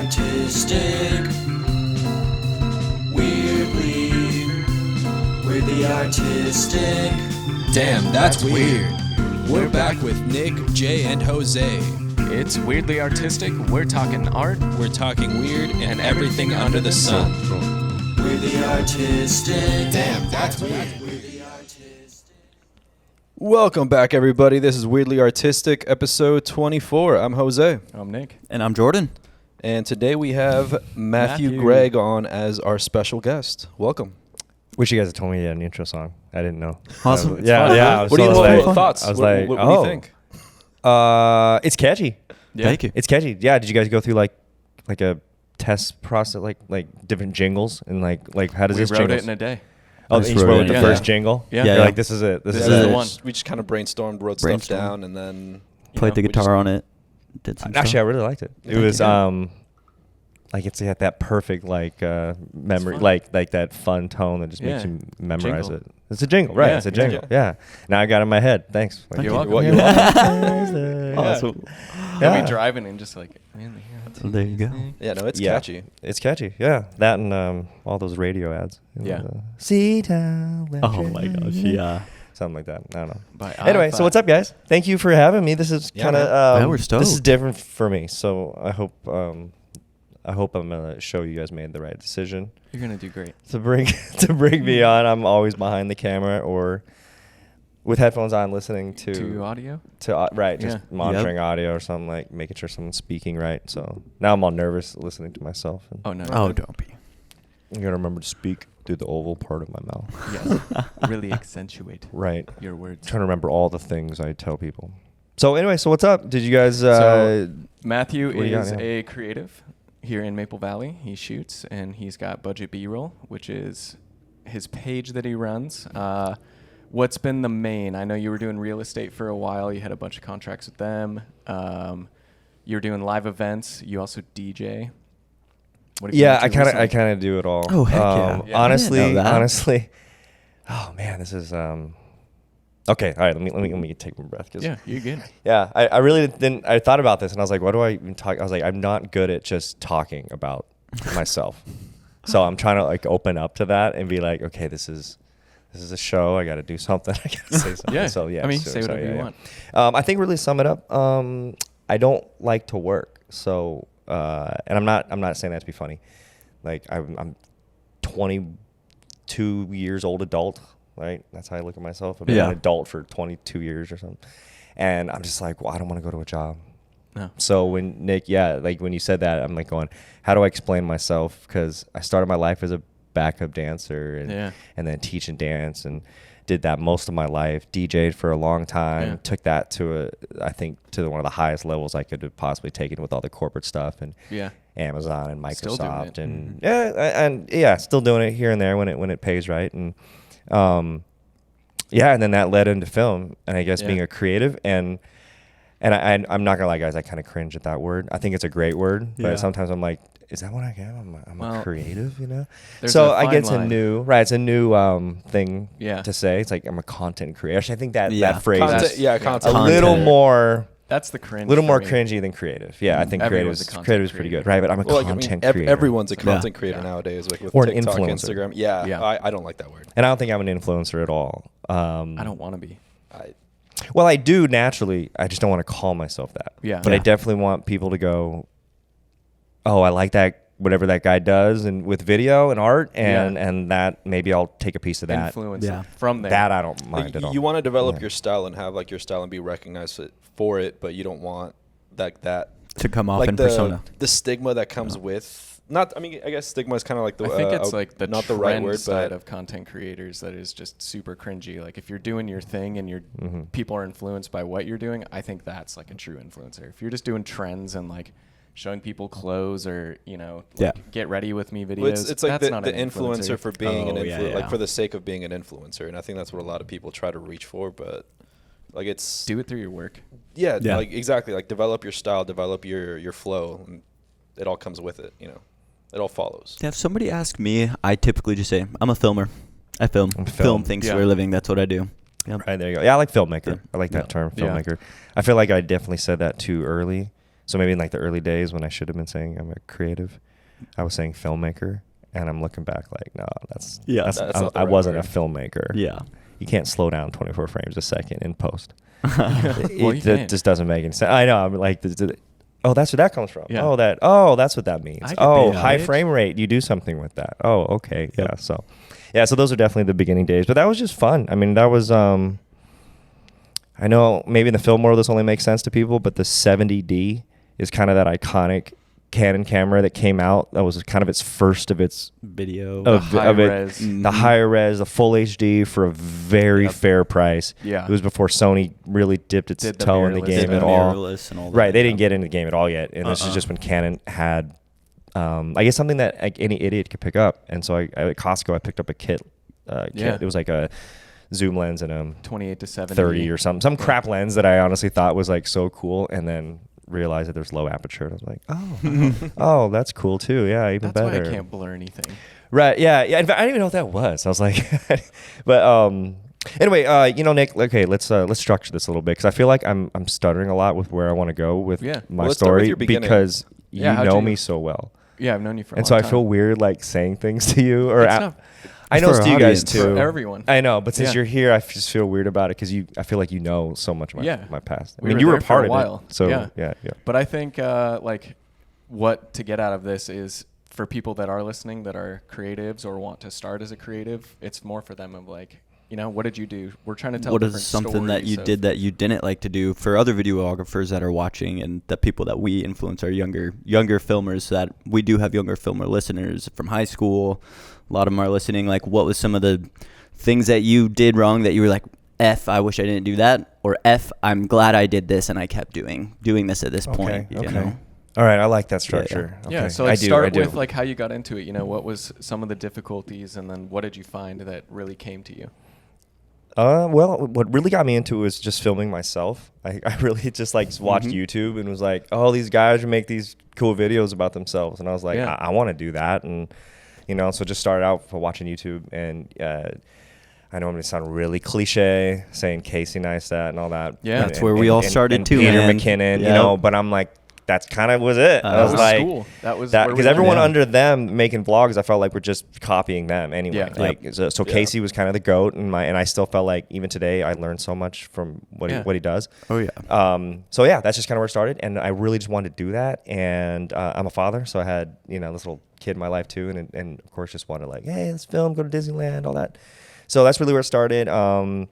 artistic. Weirdly artistic. Damn, that's weird. We're back with Nick, Jay, and Jose. It's weirdly artistic. We're talking art. We're talking weird and everything under the sun. Weirdly artistic. Damn, that's weird. Weirdly artistic. Welcome back, everybody. This is Weirdly Artistic, episode 24. I'm Jose. I'm Nick. And I'm Jordan. And today we have Matthew Gregg on as our special guest. Welcome. Wish you guys had told me you had an intro song. I didn't know. Awesome. Yeah. I was What do you so think? like- Thoughts? I was What like, do you oh. think? It's catchy. Yeah. Thank you. It's catchy. Yeah. Did you guys go through like a test process, like different jingles and like how does We this wrote jingle? it in a day. Oh, I you just just wrote wrote it the in first a day. jingle. Yeah. You're Yeah. like, this is it. This This is is it. the one. We just kind of brainstormed, wrote Brainstorm. stuff down, and then Played the we guitar just- on it. Did some Actually, I stuff. really liked it. It Thank was you. like it's got that perfect memory, fun. like that fun tone that just makes Yeah. you memorize Jingle. it. It's a jingle, right? Yeah, it's a yeah. jingle. Yeah. Now I got it in my head. Thanks. Thank You're you. welcome. What you Yeah. Awesome. Yeah. I'll be driving and just like, man, So there you go. Yeah, no, it's Yeah. catchy. It's catchy. Yeah. That and all those radio ads. Yeah. See down. Oh my gosh, yeah. Something like that. I don't know. by Anyway, so what's up, guys? Thank you for having me. This is Yeah, kind man. of Yeah, we're this is stoked. different for me. So I hope I'm gonna show you guys made the right decision You're gonna do great. to bring me on. I'm always behind the camera or with headphones on, listening To audio. right, just Yeah. monitoring audio or something, like making sure someone's speaking right. So now I'm all nervous listening to myself. And Oh no. Oh, no. don't be. I'm gonna remember to speak through the oval part of my mouth. Yes. Really accentuate Right. your words. Trying to remember all the things I tell people. So anyway, so what's up? Did you guys? So, Matthew what do you got, is yeah? a creative here in Maple Valley. He shoots and he's got Budget B-Roll, which is his page that he runs. What's been the main? I know you were doing real estate for a while. You had a bunch of contracts with them. You were doing live events. You also DJ. What have you Yeah, been I up to kind recently? of do it all. Oh, heck yeah. Yeah. I didn't know Honestly. that. Oh man, this is Okay, all right. Let me take my breath. 'Cause Yeah, you're good. Yeah, I really didn't. I thought about this and I was like, what do I even talk? I was like, I'm not good at just talking about myself. So I'm trying to like open up to that and be like, okay, this is a show. I got to do something. I got to say something. Yeah. So yeah. I mean, so- say so, whatever yeah, you yeah. want. I think really sum it up. I don't like to work. So and I'm not saying that to be funny. Like I'm 22 years old adult, right? That's how I look at myself. I've been Yeah. an adult for 22 years or something. And I'm just like, well, I don't want to go to a job. No. So when Nick, like when you said that, I'm like going, how do I explain myself? Because I started my life as a backup dancer and then teaching dance and did that most of my life. DJ'd for a long time. Yeah. Took that to one of the highest levels I could have possibly taken with all the corporate stuff and Yeah. Amazon and Still doing Microsoft it. and still doing it here and there when it pays right and and then that led into film and I guess Yeah. being a creative and I'm not gonna lie, guys, I kind of cringe at that word. I think it's a great word, but Yeah. sometimes I'm like, is that what I am? I'm Well, a creative, you know? there's So a I fine guess line. it's a new thing Yeah. to say. It's like I'm a content creator. Actually, I think that Yeah. that phrase Content, is yeah, a content. little Content. more. That's the cringe. A little for more me. cringy than creative. Yeah, I think Everyone's a creative content is pretty good, creator. right? But I'm a Well, like, I mean, content creator. everyone's a Yeah. content creator Yeah. nowadays, like with Or an TikTok, influencer. Instagram. Yeah, Yeah. I don't like that word. And I don't think I'm an influencer at all. I don't want to be. Well, I do naturally. I just don't want to call myself that. Yeah. But I Yeah. definitely want people to go, oh, I like that, whatever that guy does and with video and art and that maybe I'll take a piece of that. Influence Yeah. from there. That I don't mind at all. You want to develop Yeah. your style and have like your style and be recognized for it, but you don't want that To come off like in the persona. the stigma that comes with. Not, I mean, I guess stigma is kind of like the. I think it's like the not the trend right word, side but of content creators that is just super cringy. Like if you're doing your thing and Mm-hmm. people are influenced by what you're doing, I think that's like a true influencer. If you're just doing trends and like showing people clothes or Yeah. get ready with me videos, well, it's like that's the not an influencer for being an Oh, yeah, influencer, like yeah. for the sake of being an influencer, and I think that's what a lot of people try to reach for. But like it's Do it through your work. yeah, Yeah. like exactly, like develop your style, develop your flow, and it all comes with it. It all follows. Yeah, if somebody asks me, I typically just say, I'm a filmer. I film. Film things Yeah. for a living. That's what I do. Yep. Right, there you go. Yeah, I like filmmaker. Yeah. I like that Yeah. term, Yeah. filmmaker. I feel like I definitely said that too early. So maybe in like the early days when I should have been saying I'm a creative, I was saying filmmaker, and I'm looking back like, no, that's That's not the I right wasn't word. a filmmaker. Yeah. You can't slow down 24 frames a second in post. Well, you It can. just doesn't make any sense. I know. I'm like, oh, that's where that comes from. Yeah. Oh, that's what that means. I could Oh, be high bitch. frame rate. You do something with that. Oh, okay. Yeah. So those are definitely the beginning days. But that was just fun. I mean, that was. I know maybe in the film world this only makes sense to people, but the 70D is kind of that iconic Canon camera that came out. That was kind of its first of its Video. high of it, res. the higher res, the full HD for a very fair price. Yeah. It was before Sony really dipped its Did the toe in the mirrorless game thing. at all. Mirrorless and all that. Right, they yeah. didn't get into the game at all yet, and this is just when Canon had, I guess something that like, any idiot could pick up. And so I at Costco I picked up a kit. Yeah. It was like a zoom lens and a 28 to 70. 30 or some crap lens that I honestly thought was like so cool, and then realized that there's low aperture. And I was like, oh, that's cool too. Yeah, even That's better. why I can't blur anything. Right. Yeah. Yeah. In fact, I didn't even know what that was. I was like, but anyway, Nick. Okay, let's structure this a little bit because I feel like I'm stuttering a lot with where I want to go with Yeah. my Well, let's start with story your beginning. because Yeah, you how'd know you- me so well, Yeah, I've known you for a and long so I time. feel weird like saying things to you or It's I not- know For it's our to you guys audience. too. For everyone. I know, but since Yeah. you're here, I just feel weird about it because I feel like you know so much of Yeah. my past. I We mean, were you were there a for part a of while. it, so Yeah. yeah. But I think like what to get out of this is for people that are listening that are creatives or want to start as a creative, it's more for them of like, what did you do? We're trying to tell What different is something that you stories did of- that you didn't like to do for other videographers that are watching and the people that we influence are younger filmers that we do have younger filmer listeners from high school. A lot of them are listening. Like, what was some of the things that you did wrong that you were like, F, I wish I didn't do that, or F, I'm glad I did this and I kept doing this at this point. You know? All right, I like that structure. Yeah, Okay. so I let's do, start I do. with like how you got into it. What was some of the difficulties, and then what did you find that really came to you? Well, what really got me into it was just filming myself. I really just like watched YouTube and was like, oh, these guys make these cool videos about themselves, and I was like, Yeah. I want to do that, and so just started out for watching YouTube, and I know I'm gonna sound really cliche saying Casey Neistat and all that. Yeah. That's where we all started and too, Peter man. McKinnon, Yeah. but I'm like, that's kind of was it. I That was was like, cool. That was that where we because went. everyone Yeah. under them making vlogs, I felt like we're just copying them anyway. Yeah. Like so Casey was kind of the goat, and I still felt like even today I learned so much from what he does. Oh, yeah. So yeah, that's just kind of where it started, and I really just wanted to do that. And I'm a father, so I had this little kid in my life too, and of course just wanted like, hey, let's film, go to Disneyland, all that. So that's really where it started. And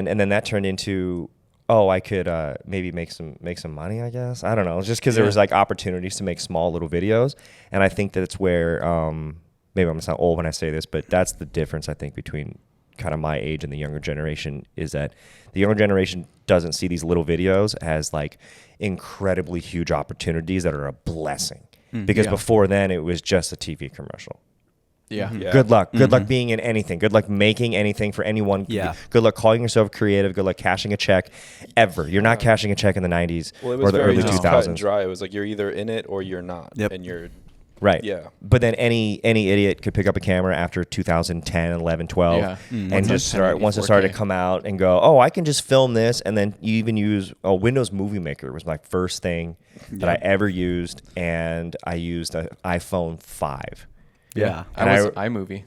then that turned into, I could maybe make some money, I guess. I don't know. It's just because there was like opportunities to make small little videos, and I think that's where maybe I'm gonna sound old when I say this, but that's the difference I think between kind of my age and the younger generation is that the younger generation doesn't see these little videos as like incredibly huge opportunities that are a blessing. Because Yeah. before then it was just a TV commercial. Yeah. Yeah. Good luck. Good luck being in anything. Good luck making anything for anyone. Yeah. Good luck calling yourself creative. Good luck cashing a check ever. You're not cashing a check in the 90s Well, it or was the very early just cut and 2000s. dry. It was like you're either in it or you're not, Yep. and you're Right. Yeah. But then any idiot could pick up a camera after 2010, 11, 12 Yeah. and Once just it's start once it 1080, started to 4K. come out and go, "Oh, I can just film this." And then you even use Windows Movie Maker was my first thing that I ever used, and I used an iPhone 5. Yeah. And I was I- iMovie.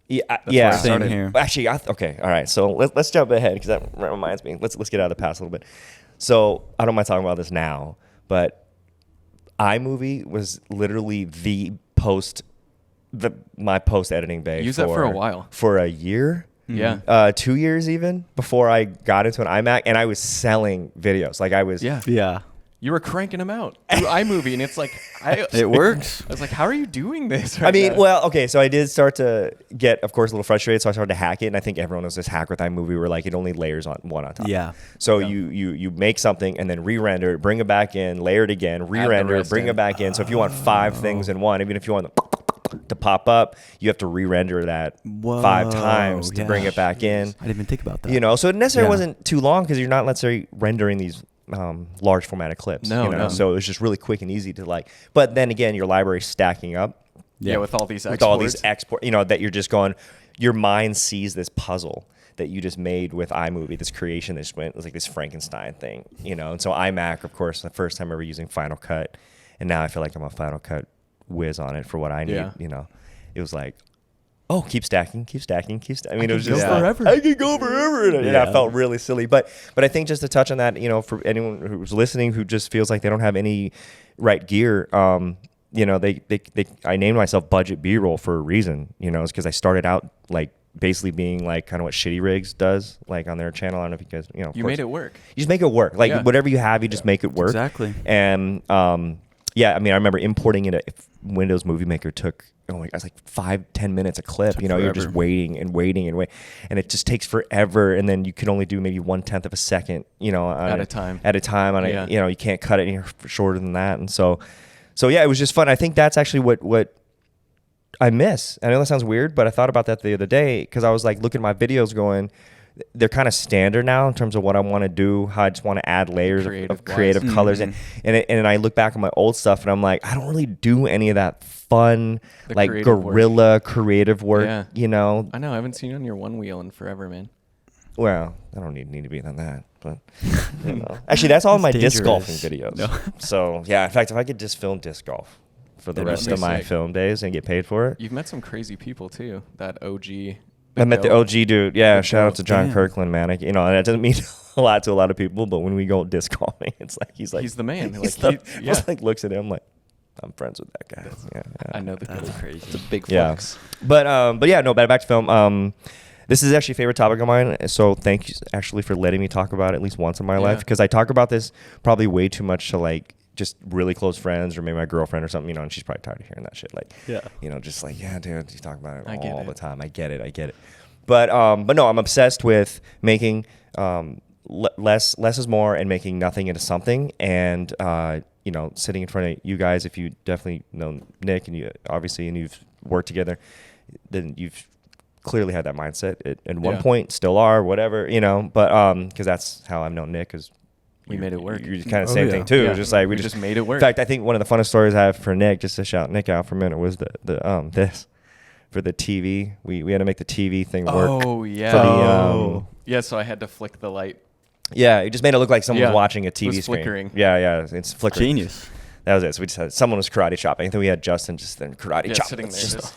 Yeah, where I yeah. started. Same here. Actually, okay, all right. So let's jump ahead because that reminds me. Let's get out of the past a little bit. So I don't mind talking about this now, but iMovie was literally my post editing bay. Used that for a while. for a year. Yeah. 2 years even before I got into an iMac, and I was selling videos. Like I was. Yeah. Yeah. You were cranking them out through iMovie, and it's like It works. I was like, how are you doing this? I right mean, now? well, okay, so I did start to get, of course, a little frustrated, so I started to hack it, and I think everyone knows this hack with iMovie where like it only layers on one on top. Yeah. So you make something and then re-render it, bring it back in, layer it again, re-render it, rest bring in. it back in. So if you want 5 things in one, even if you want to pop up, you have to re-render that 5 times to yeah. bring it back in. I didn't even think about that. So it necessarily Yeah. wasn't too long because you're not necessarily rendering these large formatted clips. No, no. So it was just really quick and easy to like. But then again, your library's stacking up yeah, with all these with exports. all these export, that you're just going, your mind sees this puzzle that you just made with iMovie, this creation that just went, it was like this Frankenstein thing, you know? And so iMac, of course, the first time ever using Final Cut, and now I feel like I'm a Final Cut whiz on it for what I need, Yeah. you know? It was like, oh, keep stacking. I mean, it was can just go like, forever. I could go forever. And I Yeah. felt really silly. But I think just to touch on that, you know, for anyone who's listening who just feels like they don't have any right gear, you know, I named myself Budget B-Roll for a reason, you know, it's because I started out like basically being like kind of what Shitty Rigs does, like on their channel. I don't know if you guys, you know, of You course. made it work. You just make it work. Like Yeah. whatever you have, you just make it work. Exactly. And yeah, I mean, I remember importing into Windows Movie Maker took, I was like 5-10 minutes a clip. Took You know, you're just forever. waiting, and it just takes forever. And then you can only do maybe 1/10 of a second, you know, At a time. At a time, on Yeah. a, you know, you can't cut it any shorter than that. And so yeah, it was just fun. I think that's actually what I miss. I know that sounds weird, but I thought about that the other day because I was like looking at my videos going, they're kind of standard now in terms of what I want to do, how I just want to add layers of creative Creative-wise. colors. Mhm. And I look back at my old stuff and I'm like, I don't really do any of that fun, The like creative work. guerrilla creative work, Yeah. you know? I know. I haven't seen you on your one wheel in forever, man. Well, I don't need to be on that, but you know. Actually, that's all my disc golfing dangerous. videos. No. So yeah, in fact, if I could just film disc golf for the That'd rest be of my sick. film days and get paid for it. You've met some crazy people too. That OG. I met the OG dude. Yeah, Big shout out goat. to John Damn. Kirkland, man. You know, and that doesn't mean a lot to a lot of people, but when we go disc golfing, it's like he's the man. He's Like, the, he- just yeah. like looks at him like, I'm friends with that guy. Yeah, I know the That's guy. crazy. It's a big Yeah. flex. But yeah, no. But back to film. This is actually a favorite topic of mine. So thank you actually for letting me talk about it at least once in my life, Yeah. because I talk about this probably way too much to like just really close friends or maybe my girlfriend or something, you know, and she's probably tired of hearing that shit. Like, Yeah. you know, just like, yeah, dude, you talk about it I get all it. the time. I get it. But no, I'm obsessed with making less is more and making nothing into something. And you know, sitting in front of you guys, if you definitely know Nick and you obviously and you've worked together, then you've clearly had that mindset at one Yeah. point, still are, whatever, you know. But because that's how I've known Nick, because We made it work. You're kind of the Oh, same yeah. thing too. Yeah. Just like We just made it work. In fact, I think one of the funnest stories I have for Nick, just to shout Nick out for a minute, was this for the TV. We had to make the TV thing work. Oh yeah. For the, yeah. So I had to flick the light. Yeah, it just made it look like someone was Yeah. watching a It TV was screen. flickering. Yeah, it's flickering. Genius. That was it. So we just had someone was karate chopping. I think we had Justin just then karate Yeah, chop. sitting there. Just, Just,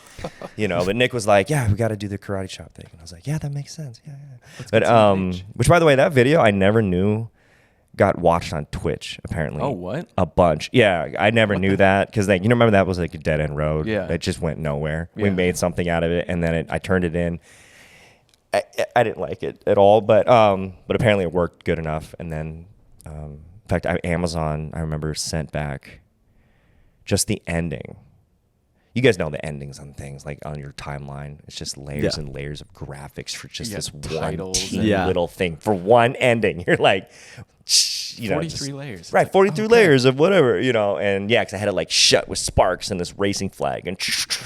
you know, but Nick was like, "Yeah, we got to do the karate chop thing." And I was like, "Yeah, that makes sense." Yeah. Let's But get some rage. which by the way, that video I never knew got watched on Twitch apparently. Oh, what? A bunch. Yeah, I never knew that because like you know, remember that was like a dead end road. Yeah. It just went nowhere. We Yeah. made something out of it, and then I turned it in. I didn't like it at all, but apparently it worked good enough. And then, in fact, Amazon I remember sent back just the ending. You guys know the endings on things like on your timeline. It's just layers Yeah. and layers of graphics for just Yeah, this one titles teeny and- Yeah. little thing for one ending. You're like, you know, 43 just- layers. It's Right, like, 43 okay. layers of whatever, you know, and yeah, because I had it like shut with sparks and this racing flag and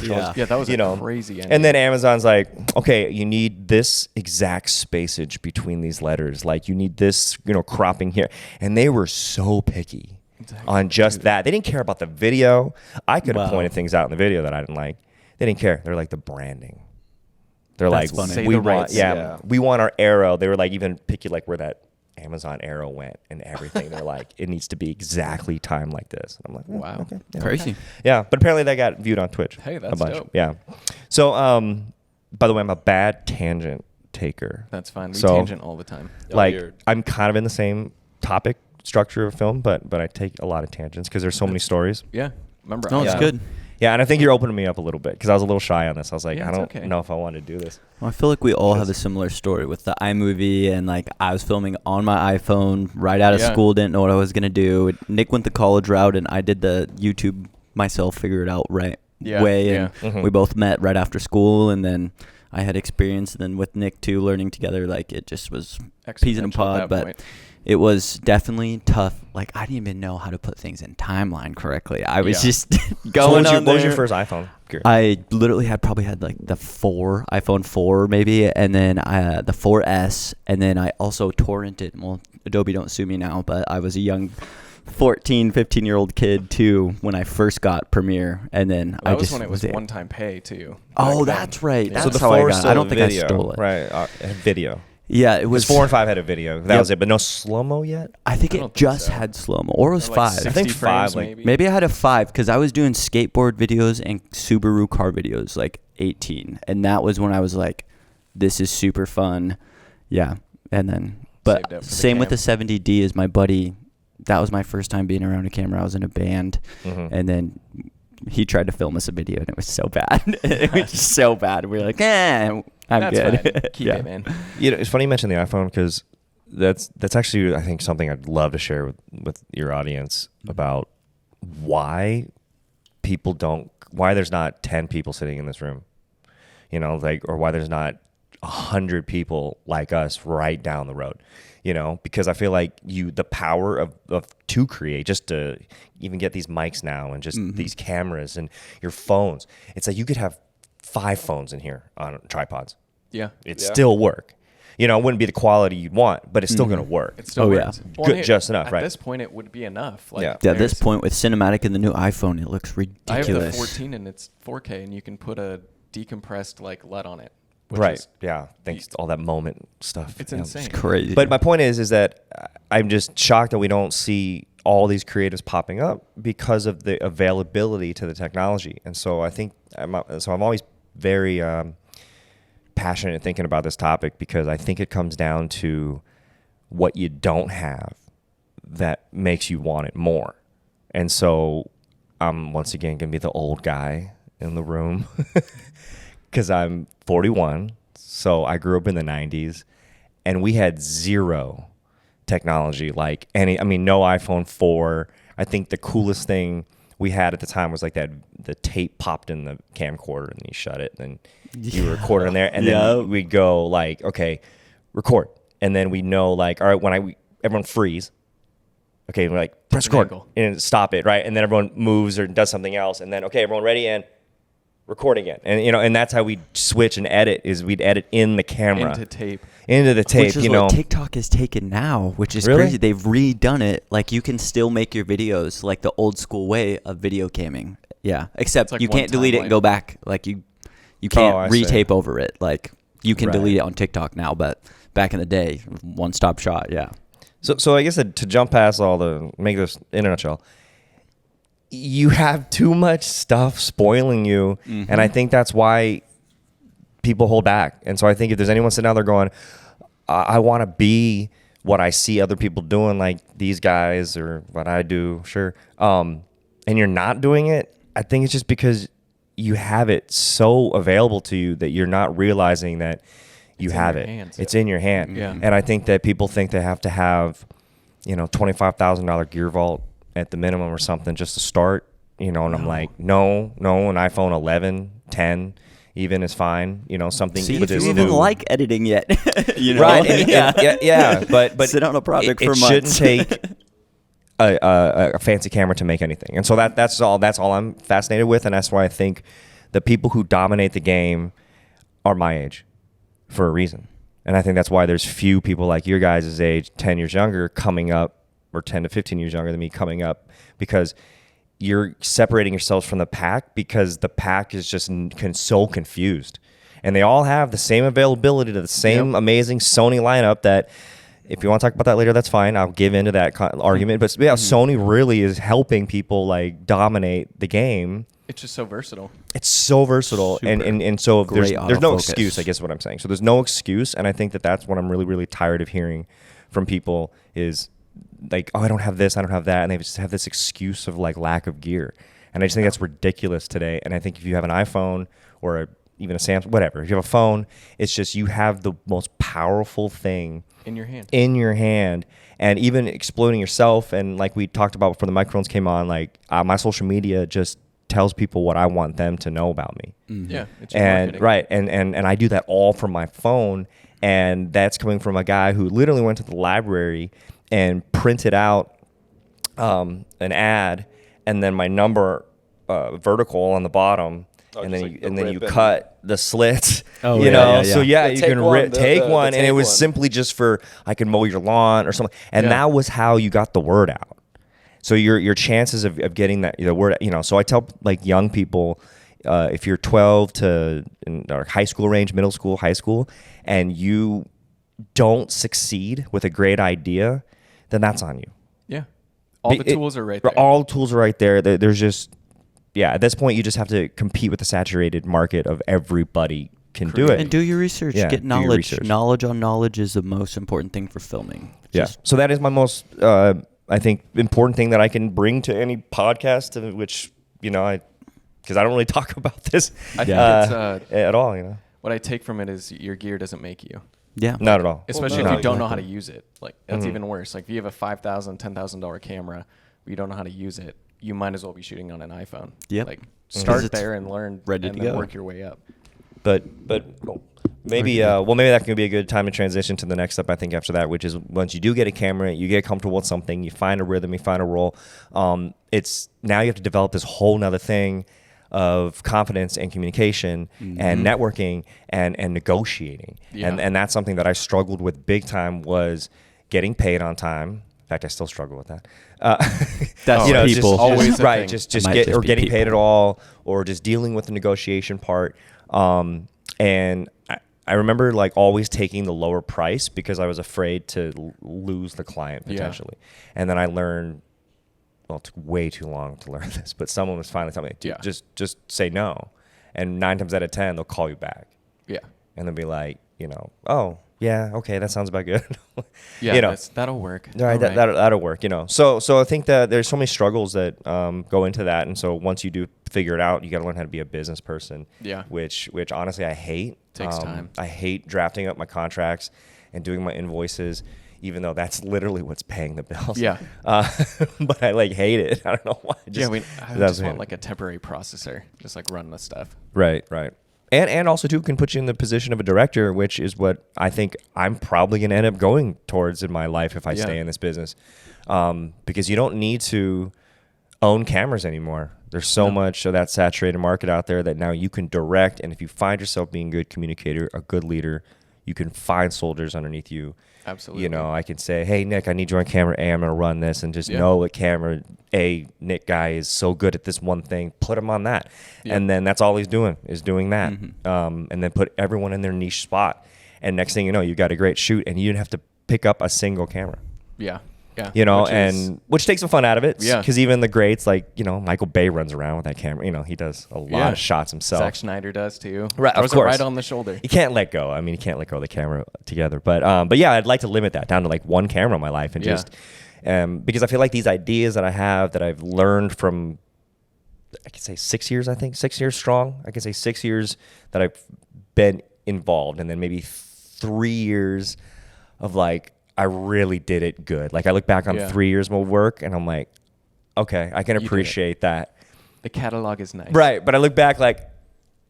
Yeah. Yeah, that was you a know, crazy ending. And then Amazon's like, okay, you need this exact spacage between these letters, like you need this, you know, cropping here, and they were so picky on just that. They didn't care about the video. I could have Wow. pointed things out in the video that I didn't like. They didn't care. They're like the branding. They're That's like, funny. Say we the want, rights. yeah, we want our arrow. They were like even picky, like where that Amazon arrow went and everything. They're like, it needs to be exactly timed like this. I'm like, Wow. okay, yeah. Crazy. Yeah, but apparently that got viewed on Twitch. Hey, a that's bunch. dope. Yeah. So, by the way, I'm a bad tangent taker. That's fine. We So- tangent all the time. Like, you're- I'm kind of in the same topic structure of film, but I take a lot of tangents because there's so many stories. Yeah. Remember? No, it's Yeah. good. Yeah, and I think you're opening me up a little bit because I was a little shy on this. I was like, Yeah, I it's don't okay. know if I want to do this. Well, I feel like we all have a Because- similar story with the iMovie, and like I was filming on my iPhone right out of Yeah. school, didn't know what I was gonna do. Nick went the college route, and I did the YouTube myself, figure it out right Yeah, way, yeah. and Mhm. we both met right after school, and then I had experience, and then with Nick too, learning together, like it just was peas in a Exponential at pod, that but point. it was definitely tough. Like I didn't even know how to put things in timeline correctly. I was Yeah. just So going on what was your there. first iPhone? Curious. I literally probably had like the iPhone 4 maybe, and then the 4S, and then I also torrented. Well, Adobe don't sue me now, but I was a young 14, 15-year-old kid too when I first got Premiere, and then That I was just when it was it. one-time pay too. Oh, back that's then. right. Yeah. That's So the how I 4 got. still I don't think video, I stole it. Right, had video. Yeah, it Because was 4 and 5 had a video. That Yep. was it, but no slow mo yet. I think I it don't think just so. had slow mo, or it was Or like 5. 60 I think frames 5, like, Maybe I had a 5 because I was doing skateboard videos and Subaru car videos like 18, and that was when I was like, "This is super fun." Yeah, and then Saved but up for the same with cam. the 70D is my buddy. That was my first time being around a camera. I was in a band, Mhm. and then he tried to film us a video, and it was so bad. It was just so bad. We were like, I'm That's good. fine. Keep Yeah. it, man. You know, it's funny you mention the iPhone because that's actually I think something I'd love to share with your audience about why there's not 10 people sitting in this room, you know, like, or why there's not 100 people like us right down the road, you know, because I feel like the power of to create, just to even get these mics now and just these cameras and your phones, it's like you could have 5 phones in here on tripods. Yeah. It'd still work. You know, it wouldn't be the quality you'd want, but it's still going to work. It still Oh, yeah. works. Good- just enough, at right. this point, it would be enough. Like, Yeah. Yeah, at this there's- point with cinematic and the new iPhone, it looks I have ridiculous. the 14 and it's 4K, and you can put a decompressed like LED on it. Which Right. is- Yeah. Thanks to all that moment stuff. It's Yeah. insane. It's crazy. But my point is that I'm just shocked that we don't see all these creatives popping up because of the availability to the technology. And so I think I'm always very passionate in thinking about this topic because I think it comes down to what you don't have that makes you want it more. And so I'm once again going to be the old guy in the room because I'm 41. So I grew up in the 90s and we had zero technology no iPhone 4. I think the coolest thing we had at the time was like that the tape popped in the camcorder and you shut it and then you record in there and then we'd go like, okay, record. And then we know like, all right, everyone freeze. Okay, we're like, press Different record angle. and stop it, right? And then everyone moves or does something else and then, okay, everyone ready and record again. And you know, and that's how we switch and edit is we'd edit in the camera. Into tape. Into the tape, which is you what know. TikTok has taken now, which is Really? crazy. They've redone it. Like you can still make your videos like the old school way of video camming. Yeah, except like you one can't delete it timeline. and go back. Like you I can't see. retape over it. Like you can Right. delete it on TikTok now, but back in the day, one stop shot. Yeah. So I guess to jump past make this in a nutshell, you have too much stuff spoiling you, and I think that's why people hold back. And so I think if there's anyone sitting out there going, I want to be what I see other people doing, like these guys or what I do, sure, and you're not doing it, I think it's just because you have it so available to you that you're not realizing that you It's in have your it. hands. It's in your hand. Yeah. And I think that people think they have to have, $25,000 gear vault at the minimum or something just to start, and I'm like, no, an iPhone 11, 10 even is fine, something See with if this you even new- like editing yet. You know? Right. Yeah. But Sit on a project for it months. shouldn't take a fancy camera to make anything. And so that's all I'm fascinated with. And that's why I think the people who dominate the game are my age for a reason. And I think that's why there's few people like your guys' age, 10 years younger, coming up, or 10 to 15 years younger than me coming up, because you're separating yourselves from the pack because the pack is just so confused. And they all have the same availability to the same amazing Sony lineup that, if you want to talk about that later, that's fine. I'll give into that argument. But yeah, Sony really is helping people like dominate the game. It's just so versatile. It's so versatile, and so if there's Great no autofocus. excuse, I guess is what I'm saying. So there's no excuse, and I think that's what I'm really, really tired of hearing from people is like, oh, I don't have this, I don't have that, and they just have this excuse of like lack of gear, and I just think that's ridiculous today. And I think if you have an iPhone or even a Samsung, whatever, if you have a phone, it's just you have the most powerful thing In your hand. and even exploiting yourself. And like we talked about before the microphones came on, like my social media just tells people what I want them to know about me. Yeah. It's your And marketing. right. And I do that all from my phone. And that's coming from a guy who literally went to the library and printed out an ad and then my number vertical on the bottom. Oh, And just then like you, the and then you rip and- cut the slits, Oh, you yeah, know. yeah, So yeah. yeah, you take can one, take the one, and it take was one. simply just for I can mow your lawn or something, and Yeah. that was how you got the word out. So your chances of getting that the word, so I tell like young people, if you're 12 to or high school range, middle school, high school, and you don't succeed with a great idea, then that's on you. Yeah. All the tools are right there. All tools are right there. There's just, at this point, you just have to compete with the saturated market of everybody can do it. And do your research. Yeah, Get do your knowledge. research. Knowledge on knowledge is the most important thing for filming. So that is my most, I think, important thing that I can bring to any podcast, which, because I don't really talk about this I think it's, at all, what I take from it is your gear doesn't make you. Yeah. Not at all. Especially no. if you don't know how to use it. Like, that's Mm-hmm. even worse. Like, if you have a $5,000, $10,000 camera, but you don't know how to use it, you might as well be shooting on an iPhone. Yep. Like, Mm-hmm. start It's there and learn, ready and to then go. work your way up. But maybe maybe that can be a good time to transition to the next step. I think after that, which is once you do get a camera, you get comfortable with something, you find a rhythm, you find a role. It's now you have to develop this whole nother thing of confidence and communication and networking and negotiating. Yeah. And that's something that I struggled with big time, was getting paid on time. In fact, I still struggle with that. That's just- people. Always a right. thing. Just It might get just or be getting people. paid at all, or just dealing with the negotiation part. And I remember like always taking the lower price because I was afraid to lose the client Yeah. potentially. And then I learned, well, it took way too long to learn this, but someone was finally telling me, dude, Yeah. just say no. And 9 times out of 10, they'll call you back Yeah. and they'll be like, oh yeah, okay, that sounds about good. Yeah, that'll work. All right, All right. that'll work, So I think that there's so many struggles that go into that, and so once you do figure it out, you got to learn how to be a business person. Yeah. Which honestly I hate. Takes time. I hate drafting up my contracts and doing my invoices, even though that's literally what's paying the bills. Yeah. But I like hate it. I don't know why. I that's just me. want like a temporary processor, just like run the stuff. Right. And also too can put you in the position of a director, which is what I think I'm probably going to end up going towards in my life if I Yeah. stay in this business, because you don't need to own cameras anymore. There's so much of that saturated market out there that now you can direct, and if you find yourself being a good communicator, a good leader, you can find soldiers underneath you. Absolutely. I can say, hey, Nick, I need you on camera A. I'm going to run this, and just Yeah. know that camera A, Nick guy is so good at this one thing. Put him on that. Yeah. And then that's all he's doing is doing that. And then put everyone in their niche spot. And next thing you know, you got a great shoot, and you didn't have to pick up a single camera. Yeah. Yeah. Which takes some fun out of it. Yeah. Because even the greats, like, Michael Bay runs around with that camera. He does a lot of shots himself. Zack Snyder does too. Right, of Throws it course. right on the shoulder. You can't let go. You can't let go of the camera together. But yeah, I'd like to limit that down to like one camera in my life, and Yeah. just because I feel like these ideas that I have that I've learned from, I can say 6 years. I think 6 years strong. I can say 6 years that I've been involved, and then maybe 3 years of like I really did it good. Like I look back on Yeah. 3 years of work, and I'm like, okay, I can did it. appreciate that. The catalog is nice. Right, but I look back like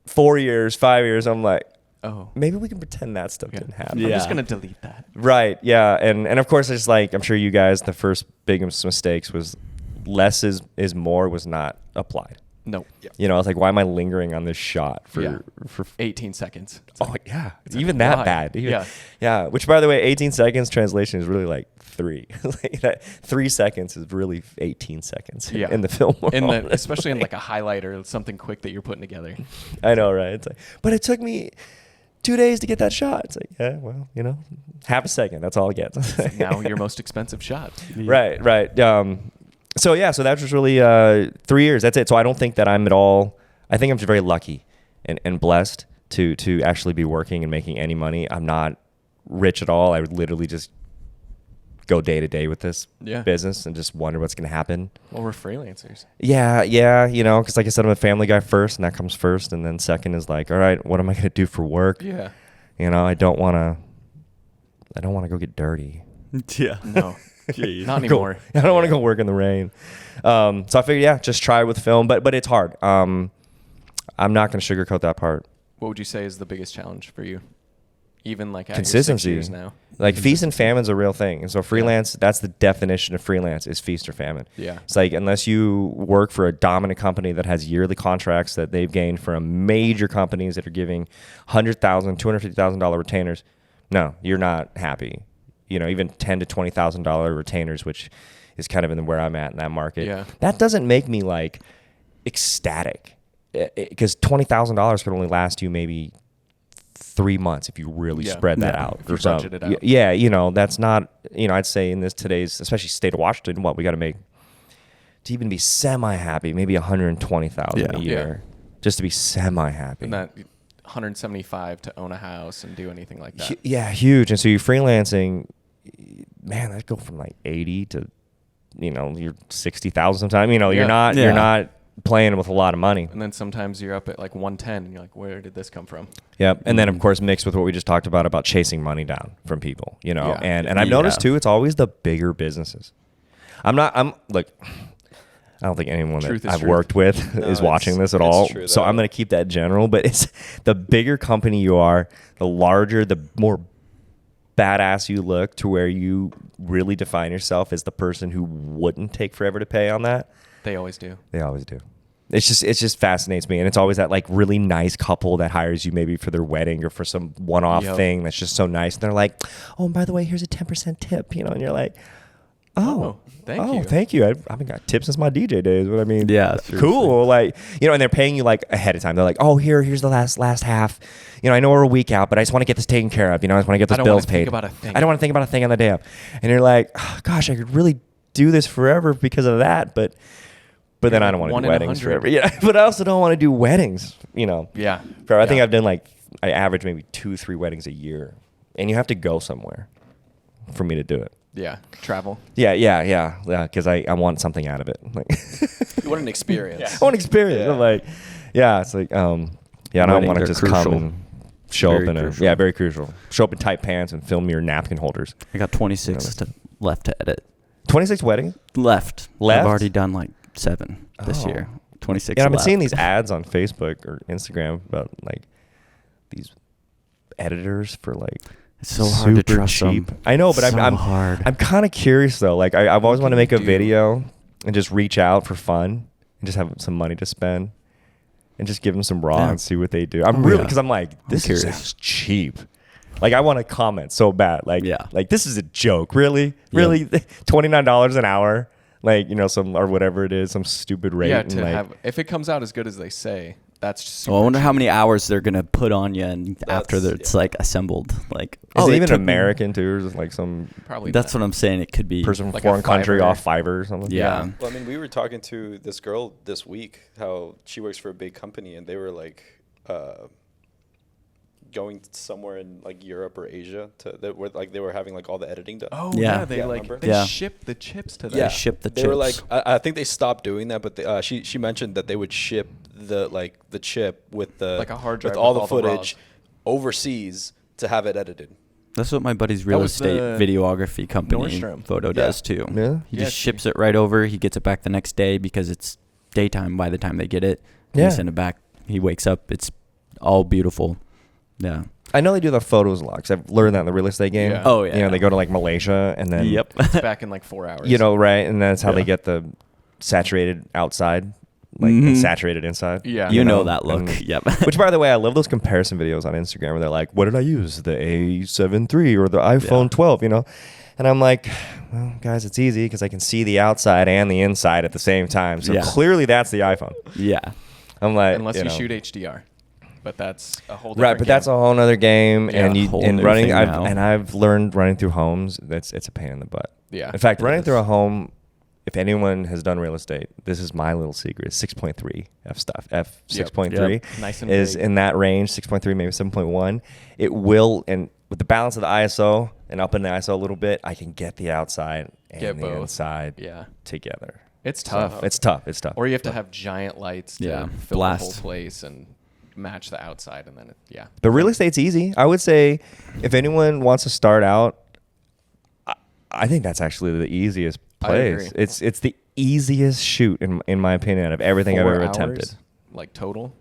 4 years, 5 years, I'm like, Oh. maybe we can pretend that stuff didn't happen. I'm Yeah. just gonna delete that. Right. Yeah. And of course, it's like, I'm sure you guys, the first biggest mistakes was less is more was not applied. No. I was like, why am I lingering on this shot for 18 seconds. It's oh like, yeah, it's even like, that why? bad. Yeah. Yeah. Which, by the way, 18 seconds translation is really like 3. Like that 3 seconds is really 18 seconds Yeah. in the film world. especially in like a highlight or something quick that you're putting together. I know, right? It's like, but it took me 2 days to get that shot. It's like, yeah, well, half a second. That's all it gets. Now your most expensive shot. Right. So that was really 3 years. That's it. So I don't think that I'm at all. I think I'm just very lucky and blessed to actually be working and making any money. I'm not rich at all. I would literally just go day to day with this Yeah. business and just wonder what's going to happen. Well, we're freelancers. Yeah, because like I said, I'm a family guy first, and that comes first, and then second is like, all right, what am I going to do for work? Yeah. I don't want to go get dirty. Yeah. No. Jeez. Not anymore. I don't want to go work in the rain. So I figured, just try with film, but it's hard. I'm not going to sugarcoat that part. What would you say is the biggest challenge for you? Even like at your 6 Consistency. years now. Like feast and famine's a real thing. And so freelance, that's the definition of freelance, is feast or famine. Yeah. It's like, unless you work for a dominant company that has yearly contracts that they've gained from major companies that are giving $100,000, $250,000 retainers, no, you're not happy. Even $10,000 to $20,000 retainers, which is kind of in where I'm at in that market. Yeah. That doesn't make me like ecstatic, because $20,000 could only last you maybe 3 months if you really Yeah. spread that Yeah. out. If you or so. budget it out. Yeah, you know, that's not, you know, I'd say in today's, especially state of Washington, what we got to make to even be semi-happy, maybe 120,000 Yeah. a year, just to be semi-happy. And that 175 to own a house and do anything like that. Yeah, huge. And so you're freelancing, man, that go from like 80 to, you know, you're 60,000 sometimes. You know, Yeah. you're Yeah. not playing with a lot of money. And then sometimes you're up at like 110 and you're like, where did this come from? Yep. And then of Mhm. course mixed with what we just talked about chasing money down from people, you know. Yeah. And I've noticed Yeah. too, it's always the bigger businesses. I'm like, I don't think anyone Truth that is I've truth. worked with No, is watching it's- this at it's all. true, So though. I'm going to keep that general, but it's the bigger company you are, the larger, the more badass you look, to where you really define yourself as the person who wouldn't take forever to pay on that. They always do. They always do. It just fascinates me, and it's always that like really nice couple that hires you maybe for their wedding or for some one-off Yep. thing that's just so nice. And they're like, "Oh, and by the way, here's a 10% tip," you know, and you're like, "Oh, thank you." I haven't got tips since my DJ days." But I mean, Yeah, cool. Like, you know, and they're paying you like ahead of time. They're like, "Oh, here's the last half. You know, I know we're a week out, but I just want to get this taken care of. You know, I just want to get I those don't wanna bills think paid. about a thing." I don't want to think about a thing on the day of." And you're like, oh, "Gosh, I could really do this forever because of that, but." But then You're I don't like want to one do in weddings 100. forever. Yeah, but I also don't want to do weddings. You know, Yeah. I think Yeah. I've done like I average maybe 2-3 weddings a year, and you have to go somewhere for me to do it. Yeah. Travel. Yeah. Because I want something out of it. Like, What an experience. I want experience. Yeah. I'm like, yeah, it's like, yeah, I don't Weddings want to are just crucial. come and show Very up in crucial. very crucial. Show up in tight pants and film your napkin holders. I got 26 left to edit. 26 weddings. Left. Left? I've already done like 7 this Oh. year. 26 Yeah, I've been left. seeing these ads on Facebook or Instagram about like these editors for like It's so hard to super trust cheap. them. I know, but So I'm hard. kind of curious though. Like I've always wanted to make a do? video and just reach out for fun and just have some money to spend and just give them some raw Yeah. and see what they do. I'm Oh, really yeah. because I'm like this curious. sounds cheap. Like I want to comment so bad. Like Yeah. like this is a joke. Really, Yeah. really, $29 an hour. Like, you know, some or whatever it is, some stupid rate. Yeah. and To like, have, if it comes out as good as they say, that's just Well, I wonder how cheap. many hours they're gonna put on you, and after That's- it's like assembled. Like, is it even took me- American too, or is it like some Probably That's not. what I'm saying. It could be. person from Like a a foreign country Fiverr. off Fiverr or something? Yeah. Well, I mean, we were talking to this girl this week, how she works for a big company, and they were like going somewhere in like Europe or Asia they were having like all the editing done. Oh Yeah. yeah, they Yeah, like remember? they Yeah. ship the chips to them. They ship the they chips. were like, I think they stopped doing that, but she mentioned that they would ship the chip with the Like a hard drive with all with the all the footage overseas to have it edited. That's what my buddy's real was estate the videography company Nordstrom. photo Yeah. does too. Yeah? He Yeah, just she- ships it right over. He gets it back the next day because it's daytime by the time they get it. And Yeah. They send it back. He wakes up. It's all beautiful. Yeah. I know they do the photos logs. I've learned that in the real estate game. Yeah. Oh, yeah. You know, they go to like Malaysia and then It's back in like 4 hours. you know, right, and that's how they Yeah. get the saturated outside, like Mhm. and saturated inside. Yeah. You know that look. and- Yep. Which, by the way, I love those comparison videos on Instagram where they're like, "What did I use? The A7 III or the iPhone Yeah. 12?" You know, and I'm like, "Well, guys, it's easy because I can see the outside and the inside at the same time. So Yeah. clearly, that's the iPhone." Yeah. I'm like, Unless you know. shoot HDR, but that's a whole different Right, but that's a game. whole nother game, Yeah, and whole and new running. thing now. I've learned running through homes. It's a pain in the butt. Yeah. In fact, It running is. through a home, if anyone has done real estate, this is my little secret. 6.3 F stuff. F 6.3 Yep. Nice and is big. in that range. 6.3, maybe 7.1. It will, and with the balance of the ISO and up in the ISO a little bit, I can get the outside and Get the both. inside Yeah. together. It's So, tough. it's tough. It's tough. Or you have to have giant lights to Yeah, fill the whole blast. place and match the outside, and then yeah. But real estate's easy. I would say if anyone wants to start out, I think that's actually the easiest I place. agree. It's the easiest shoot in my opinion out of everything I've 4 ever hours, attempted. like total.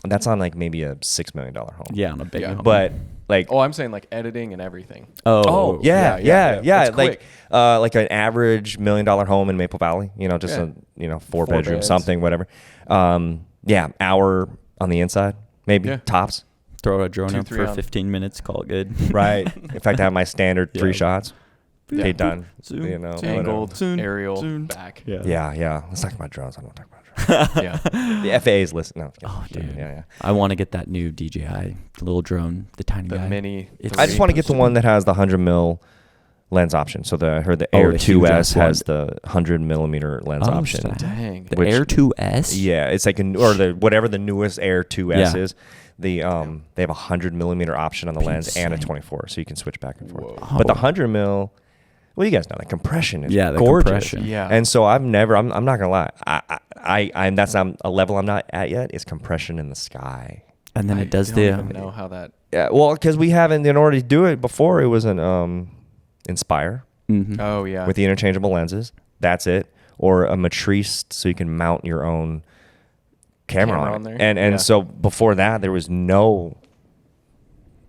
That's on like maybe a $6 million home. Yeah. On a big Yeah. home. But like Oh, I'm saying like editing and everything. Oh. yeah, It's like quick. like an average $1 million home in Maple Valley, you know, just Yeah. a 4 4 bedroom beds. something, whatever. Hour on the inside, maybe Yeah. tops. Throw a drone 2, up 3 for on. 15 minutes. Call it good. Right. In fact, I have my standard 3 Yeah. shots. Hey, done. Zoom, You know, zoom. Angled Zoom, aerial zoom. back. Yeah. Let's talk about drones. I don't want to talk about drones. Yeah. The FAA is listening. No, Oh, dude. Yeah. I want to get that new DJI, the little drone, the tiny The guy. mini. It's- I just want to get the one that has the 100 mil lens option. So I heard the Oh, Air the huge 2S ass one. has the 100 millimeter lens Oh, option. snap. Dang. The which- Air 2S. Yeah, it's like or the whatever the newest Air 2S Yeah. is. The they have a 100 millimeter option on the lens and a Insane. 24, so you can switch back and forth. Whoa. But the Oh. 100 mil, well, you guys know the compression is Yeah, the gorgeous. compression. Yeah. And so I'm not gonna lie, I'm that's not a level I'm not at yet. Is compression in the sky. And then I it does don't the. even know how that. Yeah, well, because we haven't in order to do it before, it was an Inspire Mhm. Oh yeah. with the interchangeable lenses. That's it, or a Matrice, so you can mount your own camera Camera on on it. there? And Yeah. so before that, there was no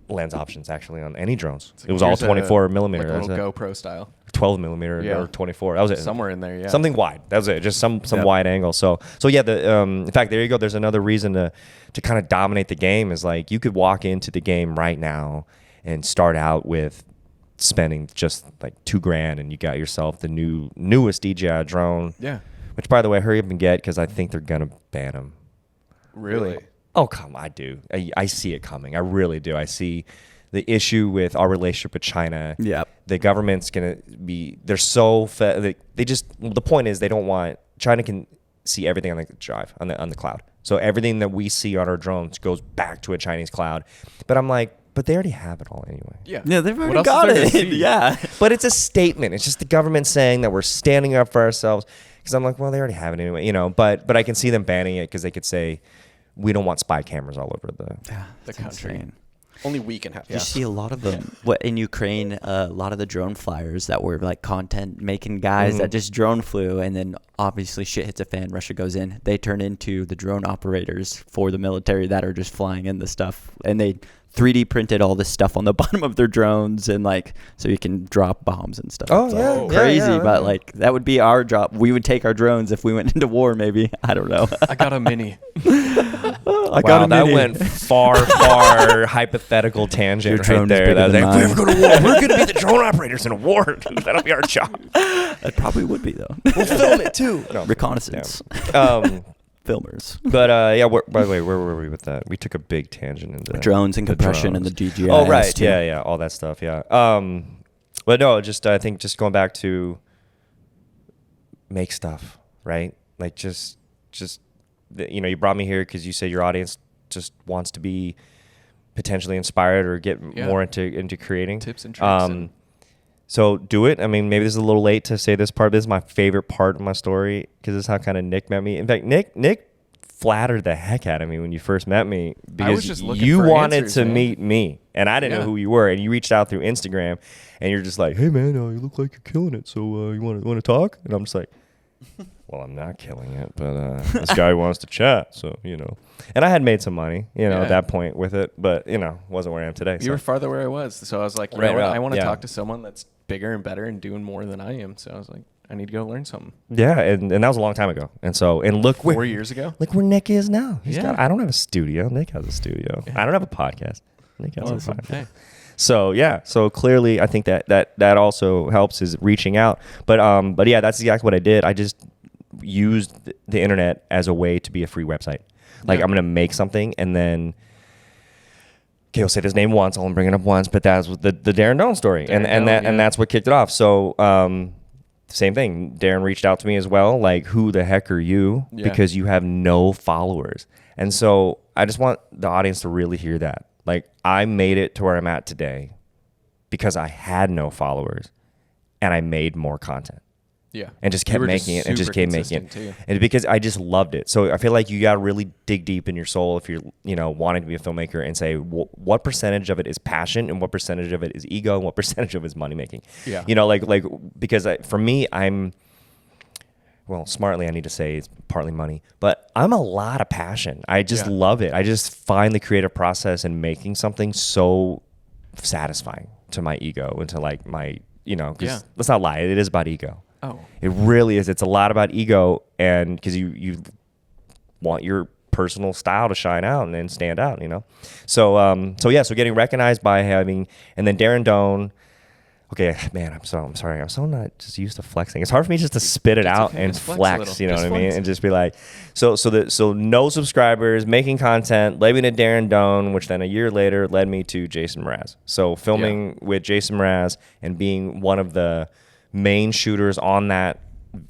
lens options actually on any drones. It's It like, was all here's 24 millimeter. Like a That's little it. GoPro style. 12 millimeter Yeah. or 24. That was it. Somewhere in there. Yeah. Something wide. That was it. Just some Yeah. wide angle. So yeah. In fact, there you go. There's another reason to kind of dominate the game is like you could walk into the game right now and start out with spending just like $2,000 and you got yourself the newest DJI drone. Yeah. Which, by the way, hurry up and get because I think they're gonna ban them. Really. Oh, come! I do. I see it coming. I really do. I see the issue with our relationship with China. Yep. The government's gonna be. They're so they just. The point is they don't want China can see everything on the drive on the cloud. So everything that we see on our drones goes back to a Chinese cloud. But I'm like, but they already have it all anyway. Yeah. Yeah, they've What already else is got there to it. see? Yeah. But it's a statement. It's just the government saying that we're standing up for ourselves. Because I'm like, well, they already have it anyway, you know. But I can see them banning it because they could say, we don't want spy cameras all over the. Yeah, The that's country. insane. Only we can have. You see a lot of them. What in Ukraine? A lot of the drone flyers that were like content making guys that just drone flew, and then obviously shit hits a fan. Russia goes in. They turn into the drone operators for the military that are just flying in the stuff, and they 3D printed all this stuff on the bottom of their drones, and like so you can drop bombs and stuff. Oh, It's yeah, like yeah, crazy. yeah, But yeah. like that would be our job. We would take our drones if we went into war. Maybe I don't know. I got a mini. I Wow, that went far hypothetical tangent Your right drone's there. bigger That was than like, if we mine. ever go to war, we're going to be the drone operators in a war. That'll be our job. That probably would be though. We'll film it too. No, Reconnaissance filmers. But yeah. By the way, where were we with that? We took a big tangent into Drones and the compression and the drones. DJI. Oh right, yeah, all that stuff. Yeah. But no, I think just going back to make stuff right. Like just you brought me here because you said your audience just wants to be potentially inspired or get Yeah. more into creating Tips and tricks and- So do it. I mean, maybe this is a little late to say this part. This is my favorite part of my story because this is how kind of Nick met me. In fact, Nick flattered the heck out of me when you first met me because just looking you for wanted answers, to man. meet me and I didn't know Yeah. who you were, and you reached out through Instagram and you're just like, "Hey man, you look like you're killing it. So you want to talk?" And I'm just like, "Well, I'm not killing it, but this guy wants to chat, so And I had made some money, Yeah. at that point with it, but wasn't where I am today. You so. were farther where I was, so I was like, you Right, know what? right, I want to yeah. talk to someone that's bigger and better and doing more than I am. So I was like, I need to go learn something. Yeah, and that was a long time ago. And look 4 years ago. Look where Nick is now. Yeah. I don't have a studio. Nick has a studio. I don't have a podcast. Nick has a podcast. Hey. So yeah, so clearly I think that also helps is reaching out. But yeah, that's exactly what I did. I just used the internet as a way to be a free website. Like Yeah. I'm gonna make something and then okay, we'll say his name once. I'll only bring it up once, but that was the Darren Doan story, Darren Doan, and yeah. that's what kicked it off. So same thing. Darren reached out to me as well. Like, who the heck are you? Yeah. Because you have no followers. And so I just want the audience to really hear that. Like, I made it to where I'm at today because I had no followers and I made more content. Yeah. And just You kept were making it and just super kept making it. consistent, too. And because I just loved it. So I feel like you got to really dig deep in your soul if you're, wanting to be a filmmaker and say, what percentage of it is passion and what percentage of it is ego and what percentage of it is money making? Yeah. Because for me, smartly, I need to say it's partly money, but I'm a lot of passion. I just Yeah. love it. I just find the creative process and making something so satisfying to my ego and to like my, 'cause Yeah. let's not lie. It is about ego. Oh. It really is. It's a lot about ego, and because you want your personal style to shine out and stand out, So getting recognized by having, and then Darren Doan, okay, man, I'm sorry. I'm so not just used to flexing. It's hard for me just to spit it out okay. and Just flex a flex, little. you know Just what I mean? flex. And just be like, so no subscribers, making content, led me to Darren Doan, which then a year later led me to Jason Mraz. So filming with Jason Mraz and being one of the main shooters on that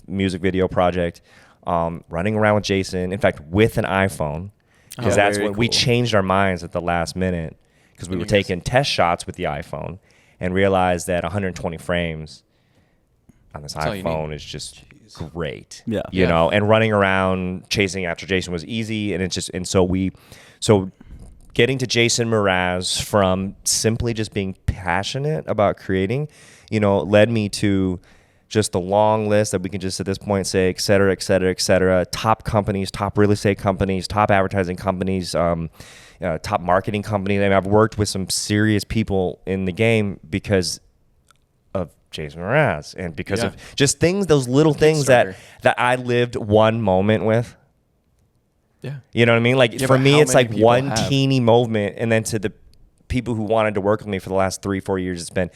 music video project, running around with Jason, in fact, with an iPhone, because that's very when we cool. changed our minds at the last minute, because we were you guys- taking test shots with the iPhone and realized that 120 frames on this all you iPhone need. is just great. Yeah. You Yeah. know, and running around chasing after Jason was easy, and so getting to Jason Mraz from simply just being passionate about creating, you know, led me to just the long list that we can just at this point say, et cetera, et cetera, et cetera. Top companies, top real estate companies, top advertising companies, top marketing companies. I mean, I've worked with some serious people in the game because of Jason Mraz and because Yeah. of just those little things that Kickstarter. I lived one moment with. Yeah. You know what I mean? Like Yeah, for but me, how it's many like people one have? teeny moment, and then to the people who wanted to work with me for the last 3-4 years, it's been,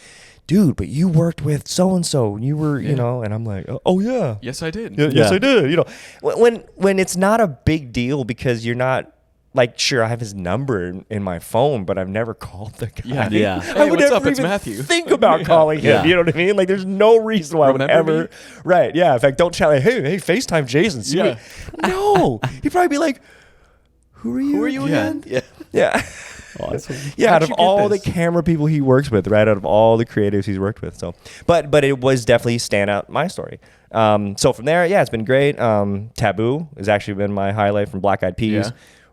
dude, but you worked with so and so, you were, you Yeah. know, and I'm like, oh yeah, Yes, I did. Yes, Yeah. I did. You know, when it's not a big deal because you're not. Like, sure, I have his number in my phone, but I've never called the guy. Yeah. Yeah. Hey, I would what's never up? It's even Matthew. think about Yeah. calling him. Yeah. You know what I mean? Like, there's no reason why I would Remember ever. me? Right? Yeah. In fact, don't tell. Hey, FaceTime Jason. See Yeah. what no, he'd probably be like, "Who are you? Who are you again?" again? Yeah. Awesome. Yeah, How'd out of you get all this? the camera people he works with, right? Out of all the creatives he's worked with, so but it was definitely standout my story. So from there, yeah, it's been great. Taboo has actually been my highlight from Black Eyed Peas. Yeah.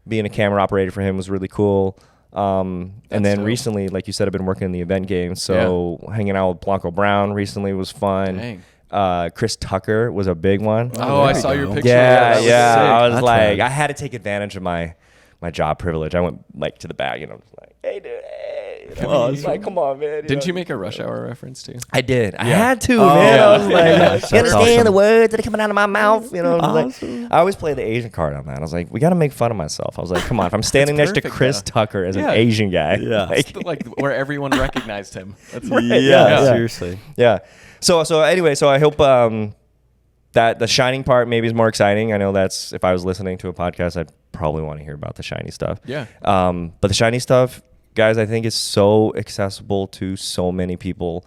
Being a camera operator for him was really cool. And That's then dope. recently, like you said, I've been working in the event game, so hanging out with Blanco Brown recently was fun. Dang. Chris Tucker was a big one. Oh, I there saw you your go. picture. Yeah, That was yeah. sick. I was That's like, rad. I had to take advantage of my job privilege. I went like to the back, you know, just like, hey, dude, hey. You know, Awesome. like, come on, man. Didn't know? you make a Rush Hour reference too? I did. I Yeah. had to, Oh, man. I was yeah. like, That's you understand awesome. the words that are coming out of my mouth? You know, I was Awesome. like, I always play the Asian card on that. I was like, we got to make fun of myself. I was like, come on, if I'm standing next to perfect, Chris though. Tucker as Yeah. an Asian guy, Yeah. like, Like where everyone recognized him. That's Yeah, yeah. seriously. yeah. So anyway, so I hope that the shining part maybe is more exciting. I know that's if I was listening to a podcast, I'd probably want to hear about the shiny stuff. Yeah. But the shiny stuff, guys, I think is so accessible to so many people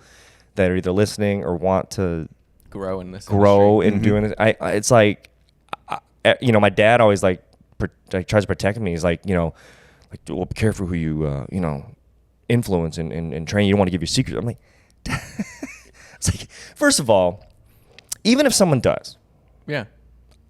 that are either listening or want to Grow in this. grow industry. in doing this. It's like, you know, my dad always like tries to protect me. He's like, you know, like, well, be careful who you, you know, influence and train. You don't want to give your secrets. I'm like, it's like, first of all, even if someone does, Yeah.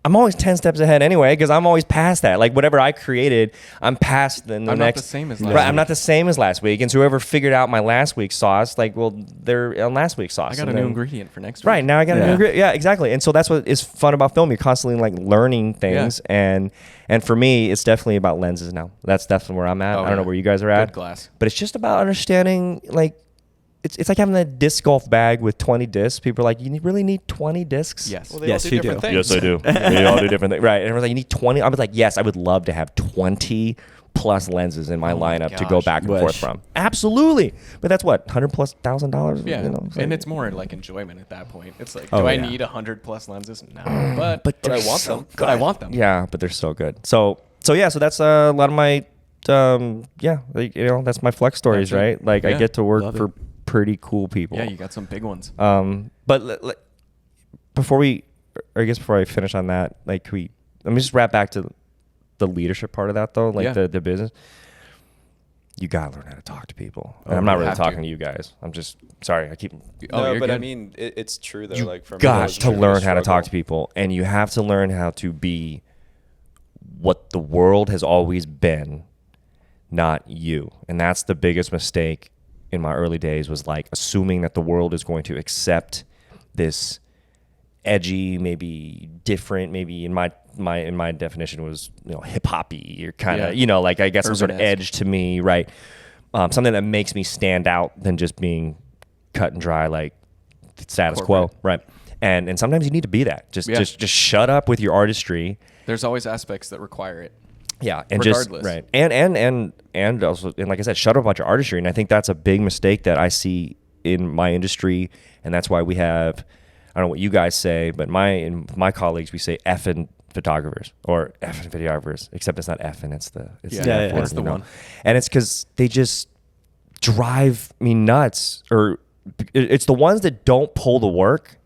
I'm always 10 steps ahead anyway because I'm always past that. Like whatever I created, I'm past the I'm not next. the same as last Right, I'm week. not the same as last week. And so whoever figured out my last week's sauce, like, well, they're on last week's sauce. I got And a new then- ingredient for next week. Right, now I got a new Yeah. ingredient. Yeah, exactly. And so that's what is fun about film. You're constantly like learning things, and for me, it's definitely about lenses now. That's definitely where I'm at. Oh, I don't know yeah. where you guys are Good at, glass. but it's just about understanding like. It's like having a disc golf bag with 20 discs. People are like, you really need 20 discs? Yes. Well, they Yes, all do you different do. things. Yes, I do. They all do different things. Right. And everyone's like, you need 20. I was like, yes, I would love to have 20 plus lenses in my Oh my lineup to go gosh. back and forth Wish. from. Absolutely. But that's what, $100,000+? Yeah. You know, And it's more like enjoyment at that point. It's like, Oh, do I yeah. need 100+ lenses? No. But But I they're want so them. But I want them. Yeah, but they're so good. So yeah, so that's a lot of my, like, you know, that's my flex stories, That's it. right? Like I Yeah. get to work Love for it. pretty cool people. Yeah, you got some big ones. But before I finish on that, like, let me just wrap back to the leadership part of that though, like Yeah. the business. You gotta learn how to talk to people. And Oh, I'm not you really have to. talking to you guys. I'm just sorry. I keep. Oh, no, you're but I good. mean, it's true though. You Like for me, got that was to really a learn how to talk struggle. to people, and you have to learn how to be what the world has always been, not you. And that's the biggest mistake in my early days, was like assuming that the world is going to accept this edgy, maybe different, maybe in my definition was, you know, hip hoppy or kind of, Yeah. you know, like I guess some sort of Urban-esque. edge to me, right? Something that makes me stand out than just being cut and dry, like status quo, Corporate. right? And sometimes you need to be that. Just Yeah. just shut up with your artistry. There's always aspects that require it. Yeah, and Regardless. just right, and also, and like I said, shut up about your artistry. And I think that's a big mistake that I see in my industry, and that's why we have, I don't know what you guys say, but in my colleagues, we say effing photographers or effing videographers, except it's not effing, it's the F word, it's the you know? one. And it's because they just drive me nuts, or it's the ones that don't pull the work,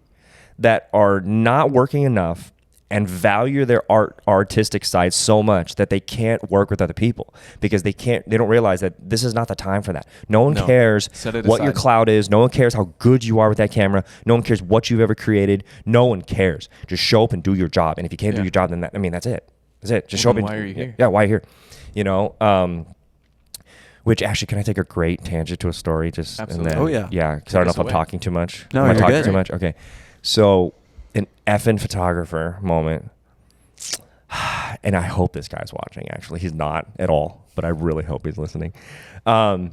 that are not working enough and value their artistic side so much that they can't work with other people because they don't realize that this is not the time for that. No one cares Set it what your aside. cloud is. No one cares how good you are with that camera. No one cares what you've ever created. No one cares. Just show up and do your job. And if you can't do Yeah. your job, then that's it. That's it. Just Well, show up. then And, why are you here? Yeah, why are you here? You know, which actually, can I take a great tangent to a story? Just Absolutely. And then, Oh, yeah. yeah. Because I don't know us if I'm away. talking too much. No, Am I you're talking good. too much? Okay. So, an effing photographer moment. And I hope this guy's watching. Actually, he's not at all, but I really hope he's listening. So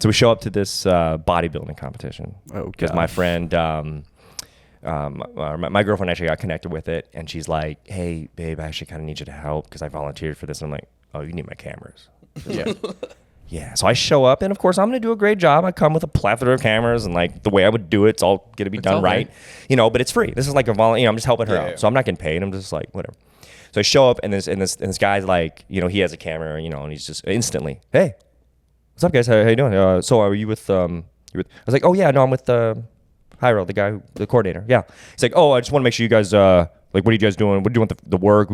we show up to this bodybuilding competition because my gosh. friend, my girlfriend actually got connected with it, and she's like, "Hey, babe, I actually kind of need you to help because I volunteered for this." And I'm like, "Oh, you need my cameras." Yeah. Yeah, so I show up, and of course, I'm going to do a great job. I come with a plethora of cameras, and like the way I would do it's all going to be It's done all right, there. you know. But it's free. This is like a volunteer. I'm just helping her Yeah, out, yeah. so I'm not getting paid. I'm just like whatever. So I show up, and this guy's like, you know, he has a camera, you know, and he's just instantly, "Hey, what's up, guys? How you doing? So are you with I was like, "Oh yeah, no, I'm with Hyro, the coordinator." Yeah. He's like, "Oh, I just want to make sure you guys like, what are you guys doing? What are you doing with the work?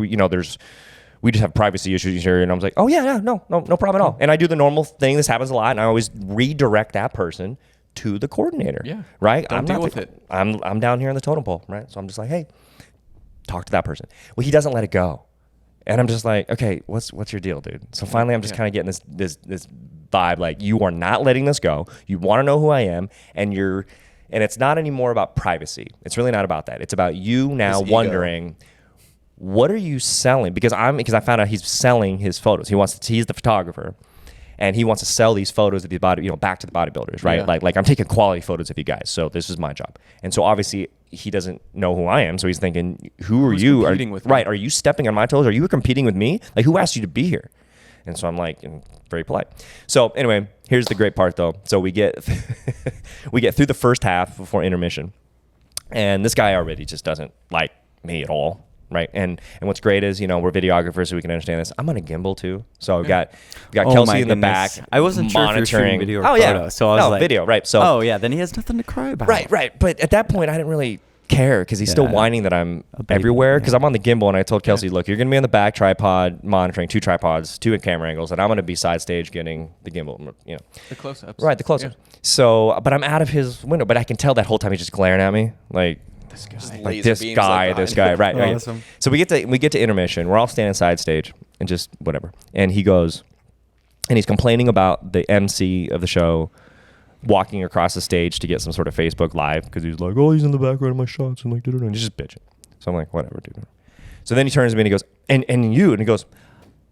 We just have privacy issues here." And I was like, "Oh yeah, no problem at all." And I do the normal thing. This happens a lot, and I always redirect that person to the coordinator. Yeah. Right. Don't I'm deal not with the- it. I'm down here on the totem pole, right? So I'm just like, "Hey, talk to that person." Well, he doesn't let it go, and I'm just like, "Okay, what's your deal, dude?" So finally, I'm just kind of getting this vibe, like, you are not letting this go. You want to know who I am, and it's not anymore about privacy. It's really not about that. It's about you now His ego. wondering, what are you selling? Because I found out he's selling his photos. He's the photographer, and he wants to sell these photos of the body, you know, back to the bodybuilders, right? Yeah. Like I'm taking quality photos of you guys, so this is my job. And so obviously he doesn't know who I am, so he's thinking, who are Who's you? competing with me? Right? Are you stepping on my toes? Are you competing with me? Like, who asked you to be here? And so I'm like, very polite. So anyway, here's the great part though. So we get through the first half before intermission, and this guy already just doesn't like me at all. Right. And what's great is, you know, we're videographers, so we can understand this. I'm on a gimbal too. So we got Oh Kelsey my in the back. goodness. I wasn't sure if you were shooting monitoring. video or Oh yeah. photo, so I was no, like- video, right. So Oh yeah, then he has nothing to cry about. Right. But at that point I didn't really care because he's still Yeah. whining that I'm A baby, everywhere because yeah. I'm on the gimbal, and I told Kelsey, look, you're gonna be on the back tripod monitoring 2 tripods, 2 camera angles, and I'm gonna be side stage getting the gimbal, you know. The close-ups. Right, the close-up. Yeah. So, but I'm out of his window, but I can tell that whole time he's just glaring at me like, This guy. Just like laser this beams, guy, like, this behind guy, right, right. Awesome. So we get to intermission. We're all standing side stage and just whatever. And he goes, and he's complaining about the MC of the show walking across the stage to get some sort of Facebook Live because he's like, "Oh, he's in the background of my shots," and like, and he's just bitching. So I'm like, whatever, dude. So then he turns to me and he goes, and he goes,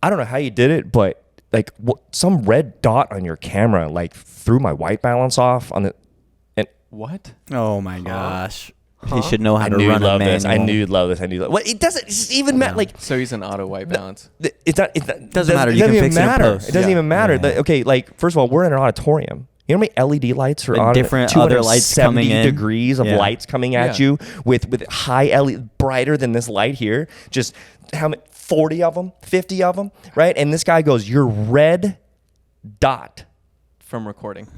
"I don't know how you did it, but like, some red dot on your camera like threw my white balance off on the." What? Oh my gosh. He should know how I to knew you'd run a love manual. this. I knew you'd love this. I knew. What it doesn't even matter. Like, So he's an auto white balance. it's not. Doesn't matter. It You doesn't can even fix it in matter. post. It doesn't Yeah. even matter. Yeah. Okay, like, first of all, we're in an auditorium. You know how many LED lights are And on? different other lights coming 270 in. degrees of Yeah. lights coming at Yeah. you with high LED, brighter than this light here. Just how many? 40 of them, 50 of them, right? And this guy goes, "Your red dot," From recording.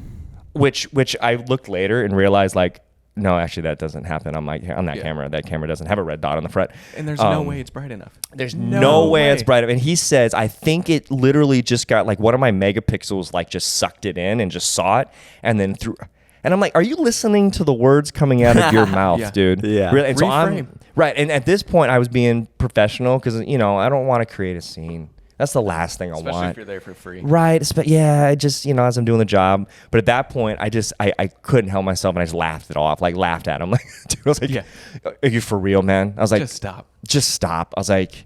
which I looked later and realized, like, no, actually that doesn't happen on that Yeah. camera. That camera doesn't have a red dot on the front. And there's no way it's bright enough. There's no way it's bright. And he says, I think it literally just got like one of my megapixels like just sucked it in and just saw it and then threw. And I'm like, are you listening to the words coming out of your mouth, Yeah. dude? Yeah. Really? And so Reframe. right. And at this point, I was being professional because, you know, I don't want to create a scene. That's the last thing I Especially want. if you're there for free. Right. But yeah, I just, you know, as I'm doing the job. But at that point, I couldn't help myself and I just laughed it off, like laughed at him. Like, dude, I was like, Yeah. are you for real, man? I was like, Just stop. just stop. I was like,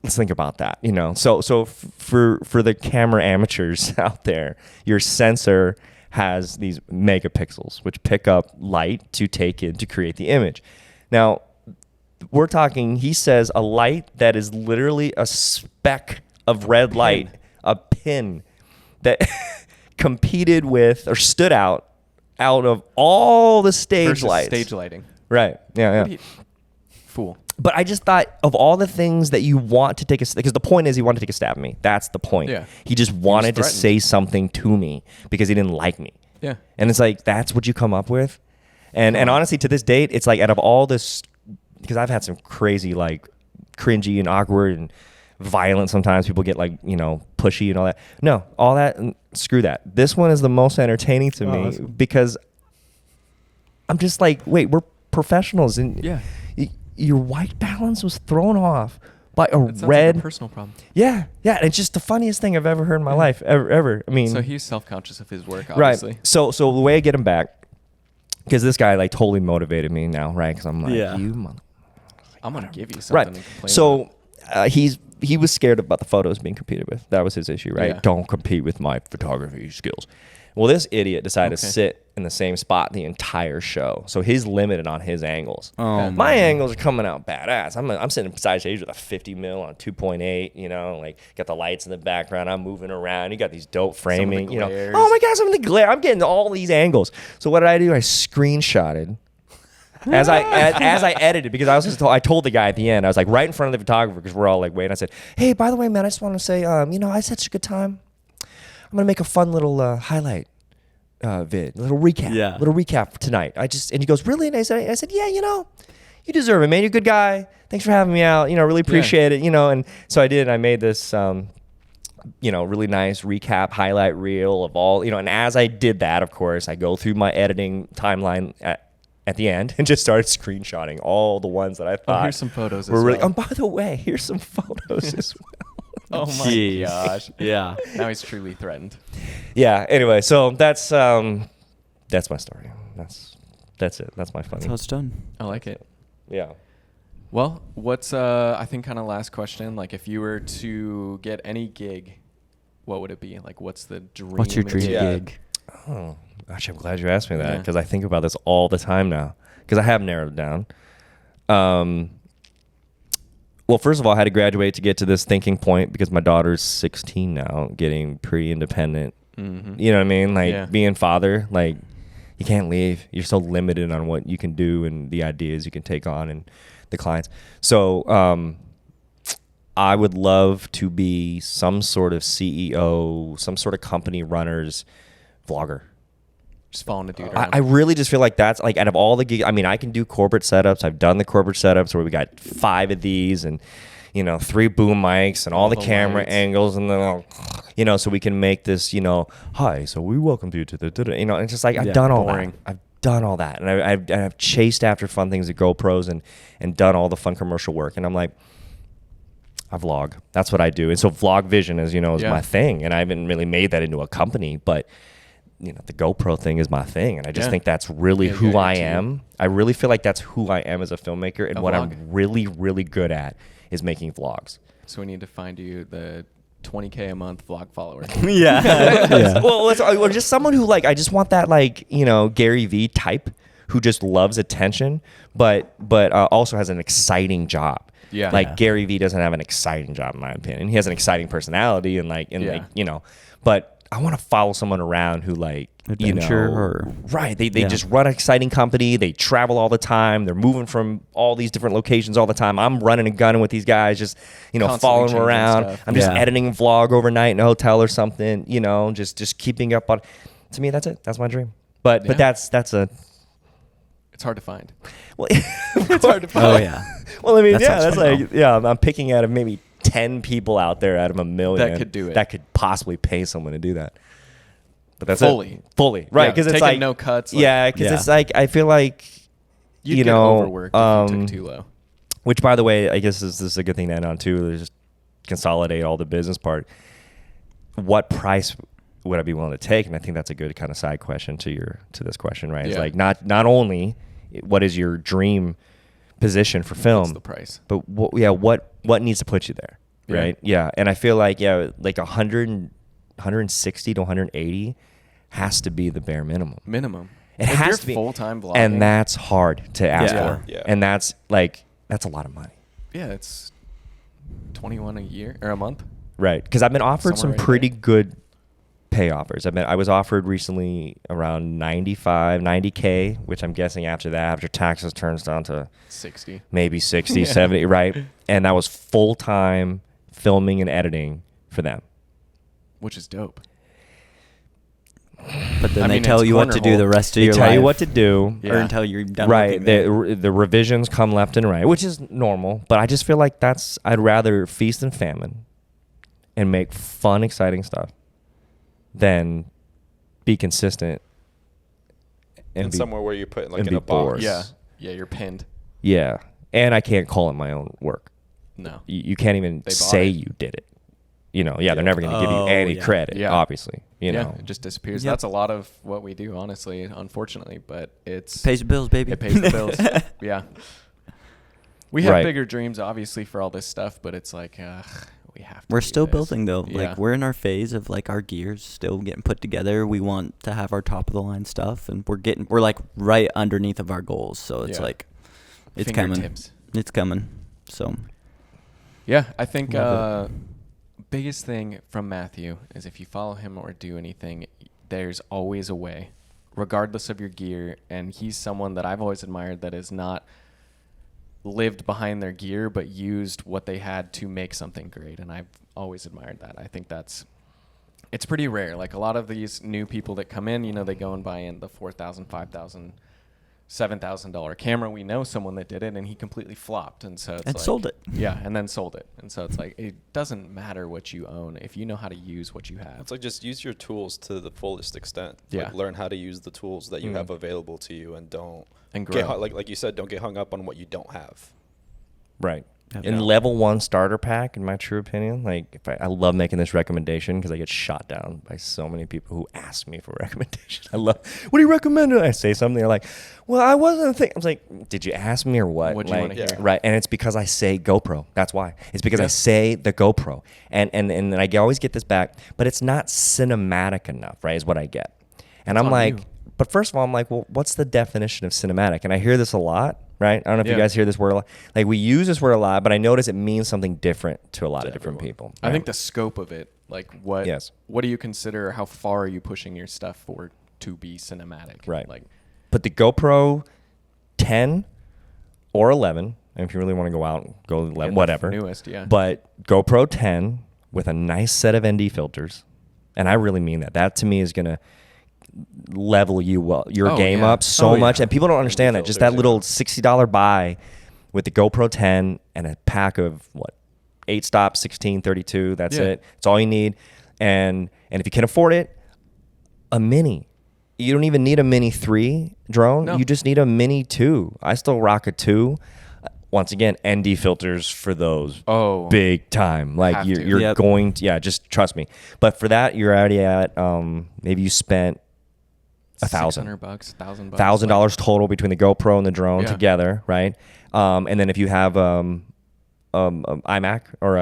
let's think about that, you know. So for the camera amateurs out there, your sensor has these megapixels which pick up light to take in to create the image. Now, we're talking, he says, a light that is literally a speck of red light, a pin that competed with or stood out out of all the stage Versus lights. stage lighting. Right. Yeah. What do you- Fool. But I just thought of all the things that you want to take a, because the point is he wanted to take a stab at me. That's the point. Yeah. He just wanted to threatened. say something to me because he didn't like me. Yeah. And it's like, that's what you come up with. And honestly, to this date, it's like out of all this, because I've had some crazy, like, cringy and awkward and violent sometimes. People get, like, you know, pushy and all that. No, all that, screw that. This one is the most entertaining to me because I'm just like, wait, we're professionals. And Yeah. your white balance was thrown off by a That sounds red. like a personal problem. Yeah. And it's just the funniest thing I've ever heard in my life, ever. I mean, So he's self-conscious of his work, obviously. right. So the way I get him back, because this guy like totally motivated me now, right? Because I'm like, Yeah. you mother. I'm gonna give you something. Right. To complain So he was scared about the photos being competed with. That was his issue, right? Yeah. Don't compete with my photography skills. Well, this idiot decided to Okay. sit in the same spot the entire show, so he's limited on his angles. Oh, My angles are coming out badass. I'm sitting beside stage with a 50 mil on 2.8. You know, like got the lights in the background. I'm moving around. You got these dope framing. You know, glares. oh my god, some of the glare. I'm getting all these angles. So what did I do? I screenshotted. As I edited, because I told the guy at the end, I was like right in front of the photographer because we're all like waiting. I said, "Hey, by the way, man, I just want to say, you know, I had such a good time. I'm gonna make a fun little highlight vid, little recap for tonight. And he goes, really? And I said, yeah, you know, you deserve it, man. You're a good guy. Thanks for having me out. You know, really appreciate it. You know, and so I did. I made this, you know, really nice recap highlight reel of all, you know. And as I did that, of course, I go through my editing timeline at the end and just started screenshotting all the ones that I thought here's some photos as were really. well. By the way, here's some photos as well. Oh my Jeez. gosh. Yeah. Now he's truly threatened. Yeah. Anyway, so that's my story. That's it. That's my funny. That's how it's done. I like it. Yeah. Well, what's I think kind of last question? Like, if you were to get any gig, what would it be? Like, what's the dream? What's your dream Yeah. gig? Oh, gosh, I'm glad you asked me that Yeah. because I think about this all the time now because I have narrowed it down. Well, first of all, I had to graduate to get to this thinking point because my daughter's 16 now, getting pretty independent. Mm-hmm. You know what I mean? Like Yeah. being father, like you can't leave. You're so limited on what you can do and the ideas you can take on and the clients. So I would love to be some sort of CEO, some sort of company runner's vlogger. Just following a dude I around. really just feel like that's like out of all the gigs. I mean, I can do corporate setups. I've done the corporate setups where we got 5 of these and, you know, 3 boom mics and all the camera lights. angles and then, you know, so we can make this, you know, hi, so we welcome you to the, you know, it's just like I've Yeah, done all boring. that. I've done all that. And I've chased after fun things at GoPros and done all the fun commercial work. And I'm like, I vlog. That's what I do. And so vlog vision is, you know, is Yeah. my thing. And I haven't really made that into a company, but you know, the GoPro thing is my thing. And I just Yeah. think that's really Yeah, you who got I your team. am. I really feel like that's who I am as a filmmaker. And A what vlog. I'm really, really good at is making vlogs. So we need to find you the 20K a month vlog follower. Yeah. Well, or just someone who like, I just want that like, you know, Gary Vee type who just loves attention, but also has an exciting job. Yeah. Like Yeah. Gary Vee doesn't have an exciting job in my opinion. He has an exciting personality and like, Yeah. you know, but I want to follow someone around who like, Adventure you know, or- right. They Yeah. just run an exciting company. They travel all the time. They're moving from all these different locations all the time. I'm running and gunning with these guys, just, you know, Constantly following them changing around. stuff. I'm just Yeah. editing a vlog overnight in a hotel or something, you know, just keeping up on, to me, that's it. That's my dream. But Yeah. that's a, It's hard to find. well, It's hard to find. Oh yeah. well, I mean, That yeah, sounds that's fun, like, yeah, I'm picking out of maybe 10 people out there out of a million That could do it. that could possibly pay someone to do that. But that's Fully. fully, right? Yeah, Because it's taking like no cuts, like- yeah, because Yeah. it's like I feel like You'd you get know, overworked if you took too low. which by the way, I guess this is a good thing to end on too. Is just consolidate all the business part. What price would I be willing to take? And I think that's a good kind of side question to this question, right? It's Yeah. like not only what is your dream position for film, What's the price? but what needs to put you there, Yeah. right? Yeah, and I feel like like 160 to 180 has to be the bare minimum. Minimum. It If has you're to be full-time vlogging. and that's hard to ask Yeah. for. Yeah. And that's a lot of money, Yeah, it's 21 a year or a month. right? Because I've been offered Somewhere some right pretty there. good pay offers. I was offered recently around 90K, which I'm guessing after taxes turns down to 60. maybe 60, 70, right? And that was full-time filming and editing for them. Which is dope. But then I they mean, tell it's you what to do corner the hole. rest of They your tell life. you what to do. Yeah. Or until you're done. Right. working there. The revisions come left and right, which is normal. But I just feel like I'd rather feast and famine and make fun, exciting stuff than be consistent And be, somewhere where you're put like and in be a bored. box. Yeah. Yeah, you're pinned. Yeah. And I can't call it my own work. No. You can't even They bought say it. you did it. They're never going to give you Oh, any yeah. credit, Yeah. obviously. You know. It just disappears. Yep. That's a lot of what we do, honestly, unfortunately. But it's Pays the bills, baby. it pays the bills. Yeah. We have Right. bigger dreams, obviously, for all this stuff, but it's like we have to. We're do still this. building though. Yeah. Like we're in our phase of like our gears still getting put together. We want to have our top of the line stuff, and we're like right underneath of our goals. So it's Yeah. like it's coming. Fingertips. It's coming. So Yeah, I think Love biggest thing from Matthew is if you follow him or do anything, there's always a way, regardless of your gear. And he's someone that I've always admired that has not lived behind their gear, but used what they had to make something great. And I've always admired that. I think it's pretty rare. Like a lot of these new people that come in, they go and buy in the $4,000, $5,000, $7,000 camera. We know someone that did it, and he completely flopped, and so it's and like, sold it. Yeah, and then sold it, and so it's like it doesn't matter what you own if you know how to use what you have. It's like just use your tools to the fullest extent. Yeah. Like learn how to use the tools that you Mhm. have available to you, and don't And get grow. like you said, don't get hung up on what you don't have. Right. Yeah. In level 1 starter pack, in my true opinion, like I love making this recommendation because I get shot down by so many people who ask me for recommendations. I love, what do you recommend? I say something, they're like, well, I wasn't thinking. I was like, did you ask me or what? What do you Like, wanna hear? Right. And it's because I say GoPro. That's why. It's because I Yeah. say the GoPro. And I always get this back, but it's not cinematic enough, right, is what I get. And It's I'm on like, you. but first of all, I'm like, well, what's the definition of cinematic? And I hear this a lot, right? I don't know if Yeah. you guys hear this word a lot. Like, we use this word a lot, but I notice it means something different to a lot To of different everyone. people. I right? think the scope of it, like what Yes. what do you consider? How far are you pushing your stuff for to be cinematic? Right. Like, But the GoPro 10 or 11, and if you really want to go out, go 11, getting the whatever. newest, yeah. But GoPro 10 with a nice set of ND filters, and I really mean that. That to me is going to level your Oh, game yeah. up so Oh, much. yeah. And people don't understand that. ND Just that filters, little yeah. $60 buy with the GoPro 10 and a pack of 8 stop, 16, 32. That's Yeah. it. It's all you need. And if you can afford it, a mini. You don't even need a Mini 3 drone. No. You just need a Mini 2. I still rock a 2. Once again, ND filters for those. Oh. Big time. Like Have you're, to. you're Yep. going to, just trust me. But for that, you're already at, maybe you spent $1,000. $600, $1,000. $1,000 total between the GoPro and the drone Yeah. together, right? And then if you have iMac or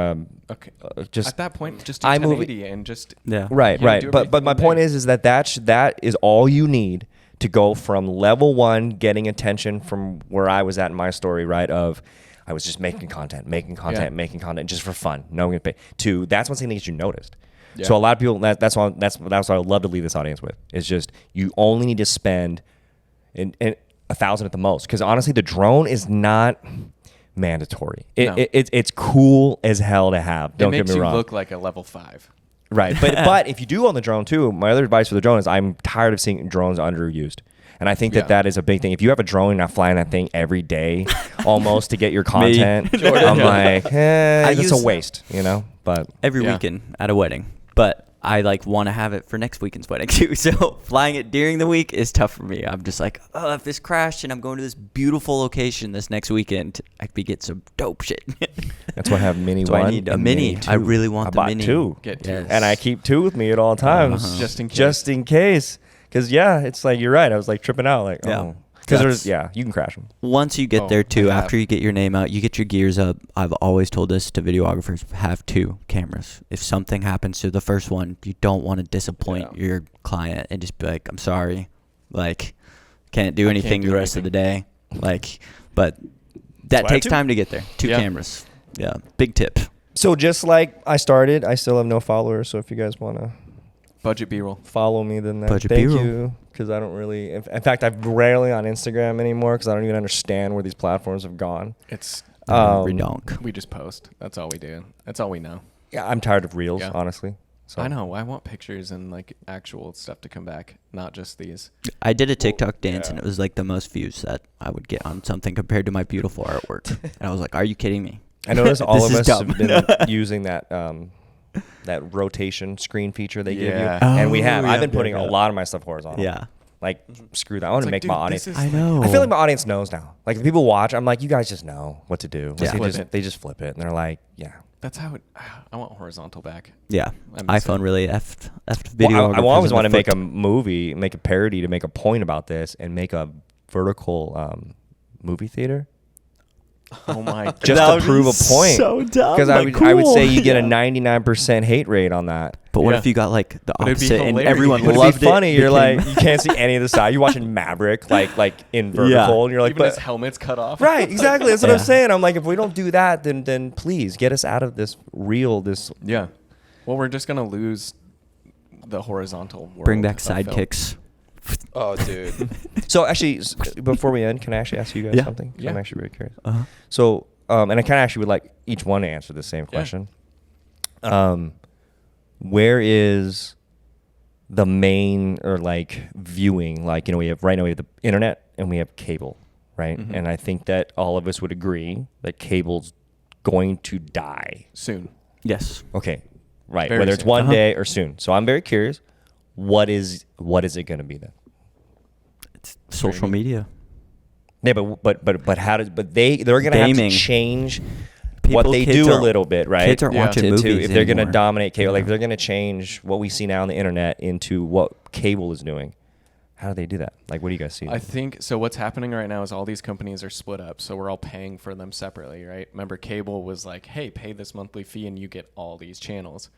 Okay. just At that point, just do iMovie. 1080 and just Yeah. right, You right. do But everything my in point there. is that is all you need to go from level 1, getting attention from where I was at in my story, right? Of I was just making content just for fun, no one gonna pay. To that's one thing that gets you noticed. Yeah. So a lot of people that's what I would love to leave this audience with is just you only need to spend in $1,000 at the most, because honestly the drone is not mandatory. No. It's cool as hell to have. Don't it makes get me you wrong. look like a level 5. Right, but if you do own the drone too, my other advice for the drone is I'm tired of seeing drones underused, and I think Yeah. that is a big thing. If you have a drone, you're not flying that thing every day, almost to get your content. I'm like, I it's use- a waste, But Every Yeah. weekend at a wedding, but I want to have it for next weekend's wedding too. So flying it during the week is tough for me. I'm just like, oh, if this crashed and I'm going to this beautiful location this next weekend, I could get some dope shit. that's why I have Mini That's why I 1 need a and mini. I 2. really want I the bought mini. 2. Get 2. Yes. And I keep 2 with me at all times, Uh-huh. Just in case. Because it's like you're right. I was like tripping out, like Yeah. because That's- you can crash them. Once you get Oh, there too, I have. after you get your name out, you get your gears up. I've always told this to videographers: have 2 cameras. If something happens to the first one, you don't want to disappoint Yeah. your client and just be like, "I'm sorry, like, can't do I can't anything do the rest of the day." Like, but that why I have takes 2. time to get there. 2 Yeah. cameras. Yeah, big tip. So just like I started, I still have no followers. So if you guys want to Budget B-roll. follow me than that. Budget Thank B-roll. you, because I don't really. In fact, I'm rarely on Instagram anymore because I don't even understand where these platforms have gone. It's Redonk. we just post. That's all we do. That's all we know. Yeah, I'm tired of reels, Yeah. honestly. So I know. I want pictures and like actual stuff to come back, not just these. I did a TikTok dance and it was like the most views that I would get on something compared to my beautiful artwork. And I was like, "Are you kidding me?" I noticed all of This us is have dumb. been using that that rotation screen feature they give you, Yeah. and we Oh, have. I've been yeah, putting yeah. a lot of my stuff horizontal. Yeah. Like, screw that. I want to It's like, make dude, my this audience. is I like- know. I feel like my audience knows now. Like, if people watch, I'm like, you guys just know what to do. Like, Yeah. they Flip just it. they just flip it, and they're like, yeah. That's how it. I want horizontal back. Yeah. I miss iPhone it. really effed video. Well, I always want to make a movie, make a parody to make a point about this, and make a vertical movie theater. Oh my! Just to prove a point. So dumb. Because I but would say cool. you get a Yeah. 99% hate rate on that. But what Yeah. if you got like the But it'd be opposite and hilarious. everyone Would loved it be funny? You're became- like, you can't see any of the side. You're watching Maverick, like in vertical, Yeah. and you're like, Even his but helmet's cut off. right, exactly. That's what I'm Yeah. saying. I'm like, if we don't do that, then please get us out of this this. Yeah. Well, we're just gonna lose the horizontal world. bring back of film. sidekicks. Oh, dude. So actually, before we end, can I actually ask you guys Yeah. something? 'Cause Yeah. I'm actually really curious. Uh-huh. So, and I kind of actually would like each one to answer the same question. Where is the main or like viewing? Like, we have right now we have the internet and we have cable, right? Mhm. And I think that all of us would agree that cable's going to die. Soon. Yes. Okay, right. Very Whether it's soon. one Uh-huh. day or soon. So I'm very curious. What is it going to be then? It's social media. Yeah, but how does they're gonna have to Gaming. change People- what they kids do a are- little bit, right? Kids aren't Yeah. watching to, movies if they're gonna anymore. dominate cable, like Yeah. if they're gonna change what we see now on the internet into what cable is doing. How do they do that? Like, what do you guys see? I think so. What's happening right now is all these companies are split up, so we're all paying for them separately, right? Remember, cable was like, "Hey, pay this monthly fee and you get all these channels."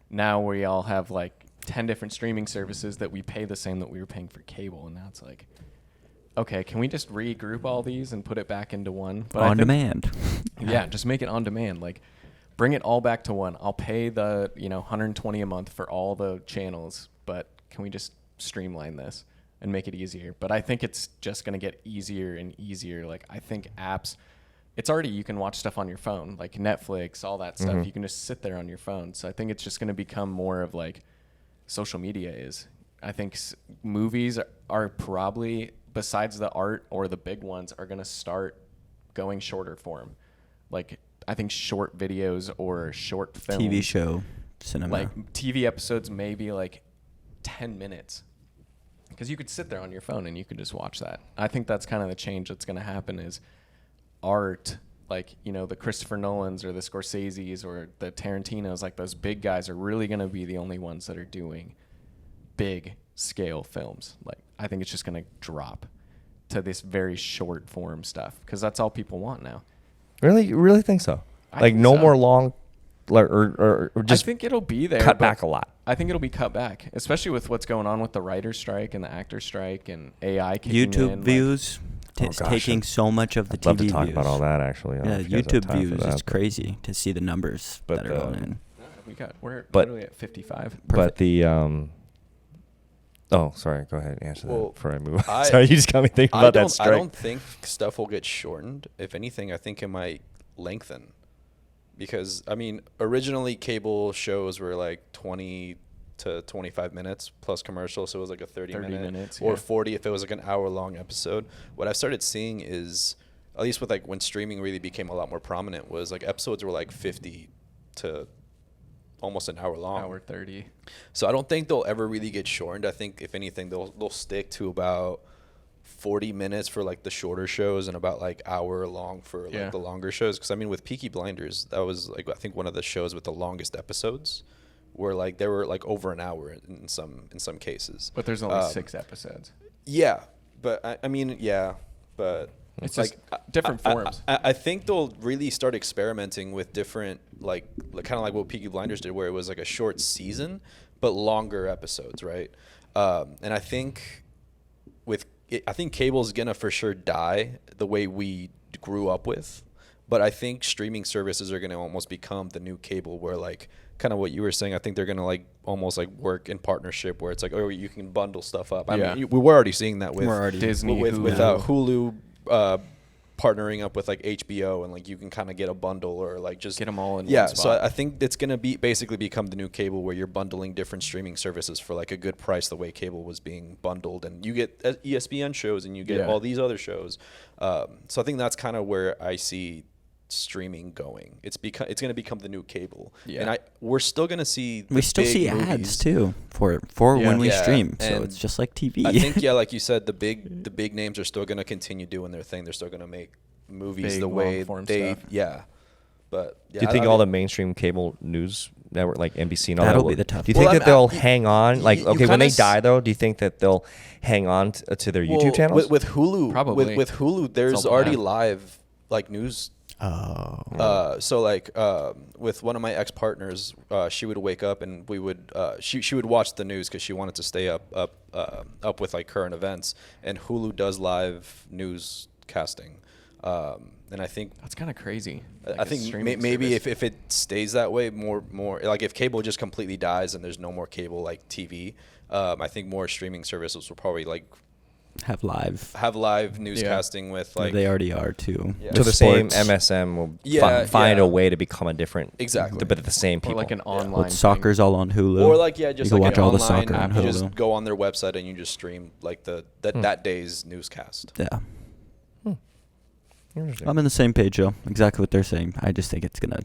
Now we all have like 10 different streaming services that we pay the same that we were paying for cable, and now it's like, okay, can we just regroup all these and put it back into one? But I On think- demand. Yeah, just make it on demand. Like, bring it all back to one. I'll pay the 120 a month for all the channels, but can we just streamline this and make it easier? But I think it's just gonna get easier and easier. Like, I think apps, it's already, you can watch stuff on your phone, like Netflix, all that stuff. You can just sit there on your phone. So I think it's just gonna become more of like social media is. I think movies are probably, besides the art or the big ones, are gonna start going shorter form. Like, I think short videos or short films, TV show, cinema. like TV episodes, maybe like 10 minutes, because you could sit there on your phone and you could just watch that. I think that's kind of the change that's going to happen is art, like, the Christopher Nolans or the Scorseses or the Tarantinos, like those big guys are really going to be the only ones that are doing big scale films. Like, I think it's just going to drop to this very short form stuff because that's all people want now. really, you really think so? I Like, think no so. more long, like, or just I think it'll be there. cut but back a lot. I think it'll be cut back, especially with what's going on with the writer's strike and the actor strike and AI kicking in. YouTube like- views. Oh, It's gosh, taking so much of the I'd TV love to talk views. about all that actually. I don't know Yeah, if you guys have YouTube time for views that, is crazy to see the numbers But, that are going in. we're But- literally at 55. But the oh, sorry. Go ahead and answer that Well, before I move on. I- sorry, you just got me thinking about that strike. I don't think stuff will get shortened. If anything, I think it might lengthen. Because, I mean, originally cable shows were like 20 to 25 minutes plus commercial, so it was like a 30 minute minutes, or yeah. 40 if it was like an hour-long episode. What I've started seeing is, at least with like when streaming really became a lot more prominent, was like episodes were like 50 to almost an hour long. Hour 30. So I don't think they'll ever really get shortened. I think if anything, they'll stick to about 40 minutes for like the shorter shows and about like hour long for like Yeah. the longer shows. Because I mean, with Peaky Blinders, that was like I think one of the shows with the longest episodes, where like they were like over an hour in some cases. But there's only 6 episodes. Yeah, but I mean, yeah, but It's like just different forms. I think they'll really start experimenting with different like kind of like what Peaky Blinders did, where it was like a short season but longer episodes, right? And I think I think cable's gonna for sure die the way we grew up with, But I think streaming services are going to almost become the new cable, where like kind of what you were saying. I think they're going to like almost like work in partnership, where it's like, oh, you can bundle stuff up. I Yeah. mean, we were already seeing that with We're already- Disney, with Hulu. Hulu partnering up with like HBO, and like you can kind of get a bundle or like just Get them all in yeah. one So spot. I think it's going to be basically become the new cable, where you're bundling different streaming services for like a good price, the way cable was being bundled, and you get ESPN shows and you get Yeah. all these other shows. So I think that's kind of where I see streaming going. It's going to become the new cable. Yeah. And we're still going to see We the still big see movies. ads too for Yeah. when we Yeah, stream. So and it's just like TV. I think yeah, like you said, the big names are still going to continue doing their thing. They're still going to make movies Big, the way long-form they stuff. yeah. But yeah, Do you think I all the mean, mainstream cable news network, like NBC and all That'll that, be the tough do you part. think Well, that they'll you- hang on? Like, you okay, when kinda they die, though, do you think that they'll hang on to their YouTube well, channels? with Hulu? Probably. With Hulu, there's all already bad. live like news. Oh. So like with one of my ex partners, she would wake up and we would she would watch the news because she wanted to stay up with like current events, and Hulu does live newscasting. And I think That's kind of crazy. I Like a think streaming maybe service. if it stays that way, more like if cable just completely dies and there's no more cable like TV, I think more streaming services will probably like Have live. have live newscasting with like They already are too. Yeah. so With the same sports. MSM will Yeah, find yeah. a way to become a different, Exactly. but the same or people. like an online. Well, thing. soccer's all on Hulu. or like yeah, just you can like watch an all the online soccer on app. You Hulu. just go on their website and you just stream like that day's newscast. Yeah. Interesting. I'm in the same page, Joe. Exactly what they're saying. I just think it's gonna,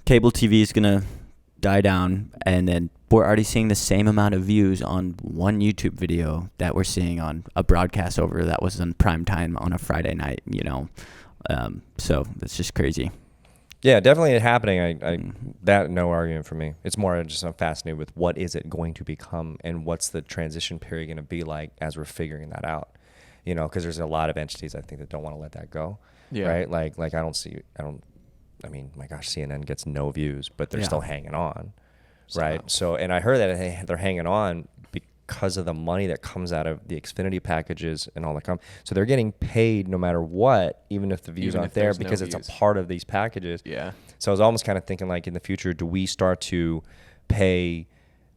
cable TV is gonna die down, and then we're already seeing the same amount of views on one YouTube video that we're seeing on a broadcast over that was on prime time on a Friday night. So it's just crazy. Yeah, definitely happening. That no argument for me. It's more just I'm fascinated with what is it going to become and what's the transition period going to be like as we're figuring that out. Because there's a lot of entities I think that don't want to let that go. Yeah. Right. Like I mean, my gosh, CNN gets no views, but they're Yeah. still hanging on. Somehow. Right. So, and I heard that they're hanging on because of the money that comes out of the Xfinity packages and all that. So they're getting paid no matter what, even if the views Even aren't if there, there's no because it's views. a part of these packages. Yeah. So I was almost kind of thinking, like, in the future, do we start to pay,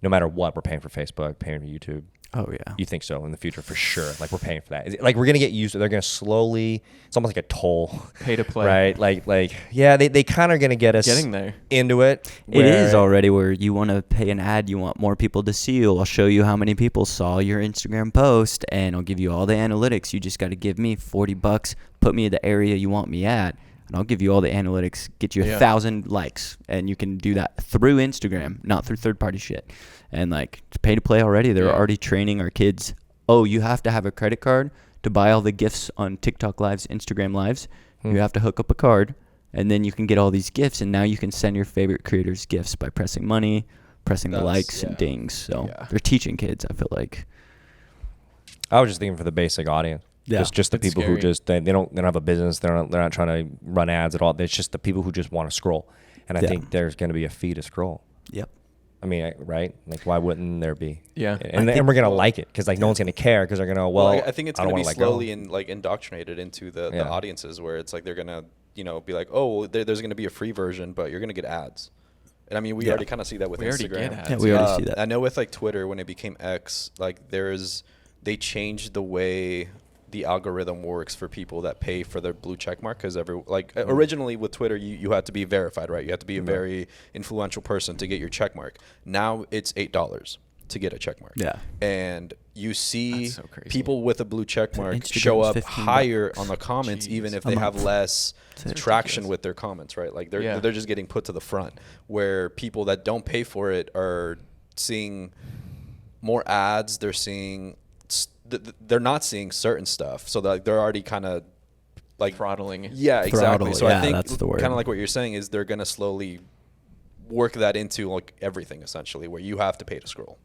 no matter what, we're paying for Facebook, paying for YouTube? Oh yeah. You think so in the future for sure? Like, we're paying for that. Is it, like, we're gonna get used to. They're gonna slowly. It's almost like a toll, Pay to play. right? Like, yeah, they kind of gonna get us Getting there. into it. It is where- already where you want to pay an ad, you want more people to see you. I'll show you how many people saw your Instagram post, and I'll give you all the analytics. You just got to give me $40, put me in the area you want me at, and I'll give you all the analytics, get you Yeah. 1,000 likes, and you can do that through Instagram, not through third-party shit. And like, it's pay to play already. They're Yeah. already training our kids. Oh, you have to have a credit card to buy all the gifts on TikTok lives, Instagram lives. You have to hook up a card, and then you can get all these gifts, and now you can send your favorite creators gifts by pressing money, pressing the That's- likes and yeah. dings. So Yeah. they're teaching kids, I feel like. I was just thinking for the basic audience. Yeah. Just the It's people who scary. just they don't have a business. They're not trying to run ads at all. It's just the people who just want to scroll. And I Yeah. think there's going to be a fee to scroll. Yep. I mean, right? Like, why wouldn't there be? Yeah. And we're going to like it because like no one's going to care because they're going to well. I think it's I going don't to be wanna let go. slowly and like indoctrinated into the Yeah. audiences, where it's like they're gonna be like, oh, well, there's going to be a free version, but you're going to get ads. And I mean, we Yeah. already kind of see that with We already Instagram. get ads. Yeah, we already see that. I know with like Twitter, when it became X, like they changed the way the algorithm works for people that pay for their blue check mark, because originally with Twitter you had to be verified, right? You had to be a very influential person to get your check mark. Now it's $8 to get a check mark. Yeah. And you see That's so crazy. people with a blue check mark Instagram's show up $15 higher on the comments, Jeez. even if A they have month. less It's traction ridiculous. with their comments, right? Like they're Yeah. they're just getting put to the front, where people that don't pay for it are seeing more ads. They're seeing they're not seeing certain stuff, so they're already kind of like Throttling. Yeah, exactly. Throttle, So yeah, I think that's the word. kind of like what you're saying is they're gonna slowly work that into like everything, essentially, where you have to pay to scroll.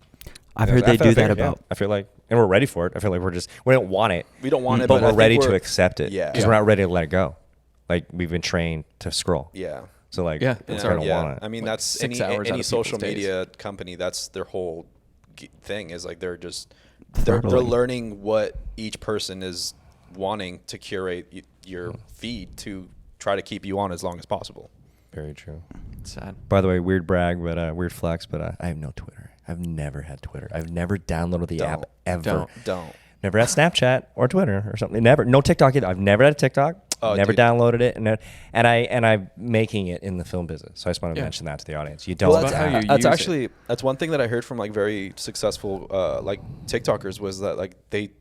I've Yeah, heard I they feel- do I think- that yeah, about. I feel like, and we're ready for it. I feel like we don't want it. We don't want it, but but I we're think ready to we're- accept it. Yeah. because we're not ready to let it go. Like, we've been trained to scroll. Yeah. So like, Yeah, we're it's gonna already- want it. I mean, Like that's 6 hours out any of social people's days. media company. That's their whole thing, is like they're just they're Throttling. learning what each person is wanting to curate your feed to try to keep you on as long as possible. Very true. Sad. By the way, weird brag, but weird flex, but I have no Twitter. I've never had Twitter. I've never downloaded the app ever. Don't. Never had Snapchat or Twitter or something. Never. No TikTok either. I've never had a TikTok. Oh, never dude. downloaded it, and I'm making it in the film business. So I just want to mention that to the audience. You don't. Well, that's how you That's use it. actually that's one thing that I heard from like very successful like TikTokers was that like they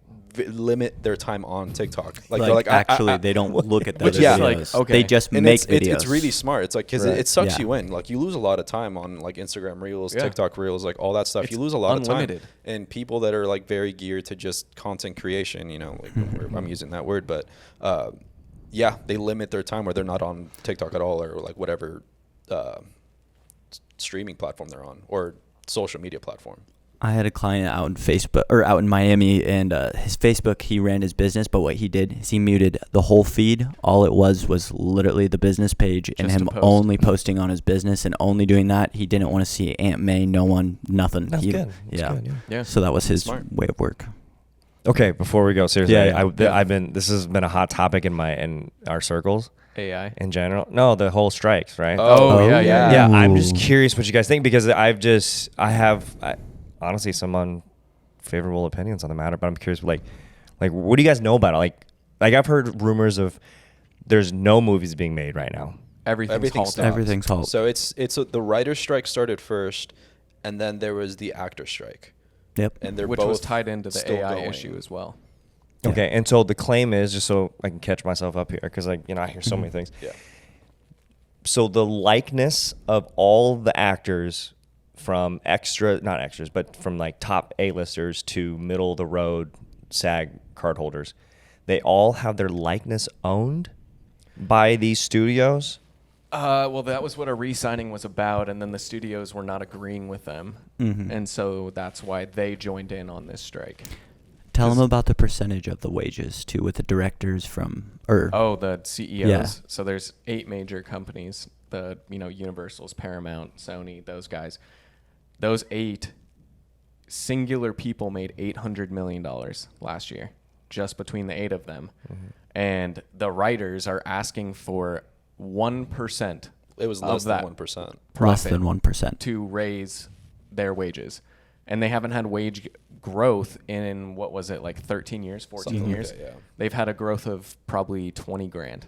limit their time on TikTok. Like they're like actually, they don't look at the Which other is videos. like, okay. They just and make it's, videos. It's really smart. It's like because Right. it sucks Yeah. you in. Like you lose a lot of time on like Instagram Reels, Yeah. TikTok Reels, like all that stuff. It's you lose a lot unlimited. of time. And people that are like very geared to just content creation, you know, like I'm using that word, but yeah, they limit their time where they're not on TikTok at all or like whatever streaming platform they're on or social media platform. I had a client out in Facebook or out in Miami, and his Facebook, he ran his business, but what he did is he muted the whole feed. All it was literally the business page and Just him a post. only posting on his business and only doing that. He didn't want to see Aunt May, no one, nothing. That's He- good. That's yeah. good, yeah. Yeah. So that was his Smart. way of work. Okay, before we go, seriously, Yeah, yeah. I've been. This has been a hot topic in our circles AI. in general. No, the whole strikes, right? Oh, yeah, yeah. Yeah, I'm Ooh. just curious what you guys think because I have honestly some unfavorable opinions on the matter, but I'm curious, like what do you guys know about it? Like I've heard rumors of there's no movies being made right now. Everything's halted. stopped. Everything's halted. So it's the writer's strike started first, and then there was the actor strike, Yep. and they're Which both was tied into the still AI going. issue as well. Yeah. Okay, and so the claim is, just so I can catch myself up here, because I hear so many things. Yeah. So the likeness of all the actors, from not extras, but from like top A-listers to middle of the road SAG card holders, they all have their likeness owned by these studios. Well, that was what a re-signing was about, and then the studios were not agreeing with them, and so that's why they joined in on this strike. Tell them about the percentage of the wages too, with the directors from Oh, the CEOs. Yeah. So there's 8 major companies. The Universal's, Paramount, Sony, those guys. Those 8 singular people made $800 million last year, just between the 8 of them. And the writers are asking for 1%. It was of less than that 1%. less profit than 1%. to raise their wages. And they haven't had wage growth in, what was it, like 13 years, 14 Something like years? that, yeah. They've had a growth of probably 20 grand,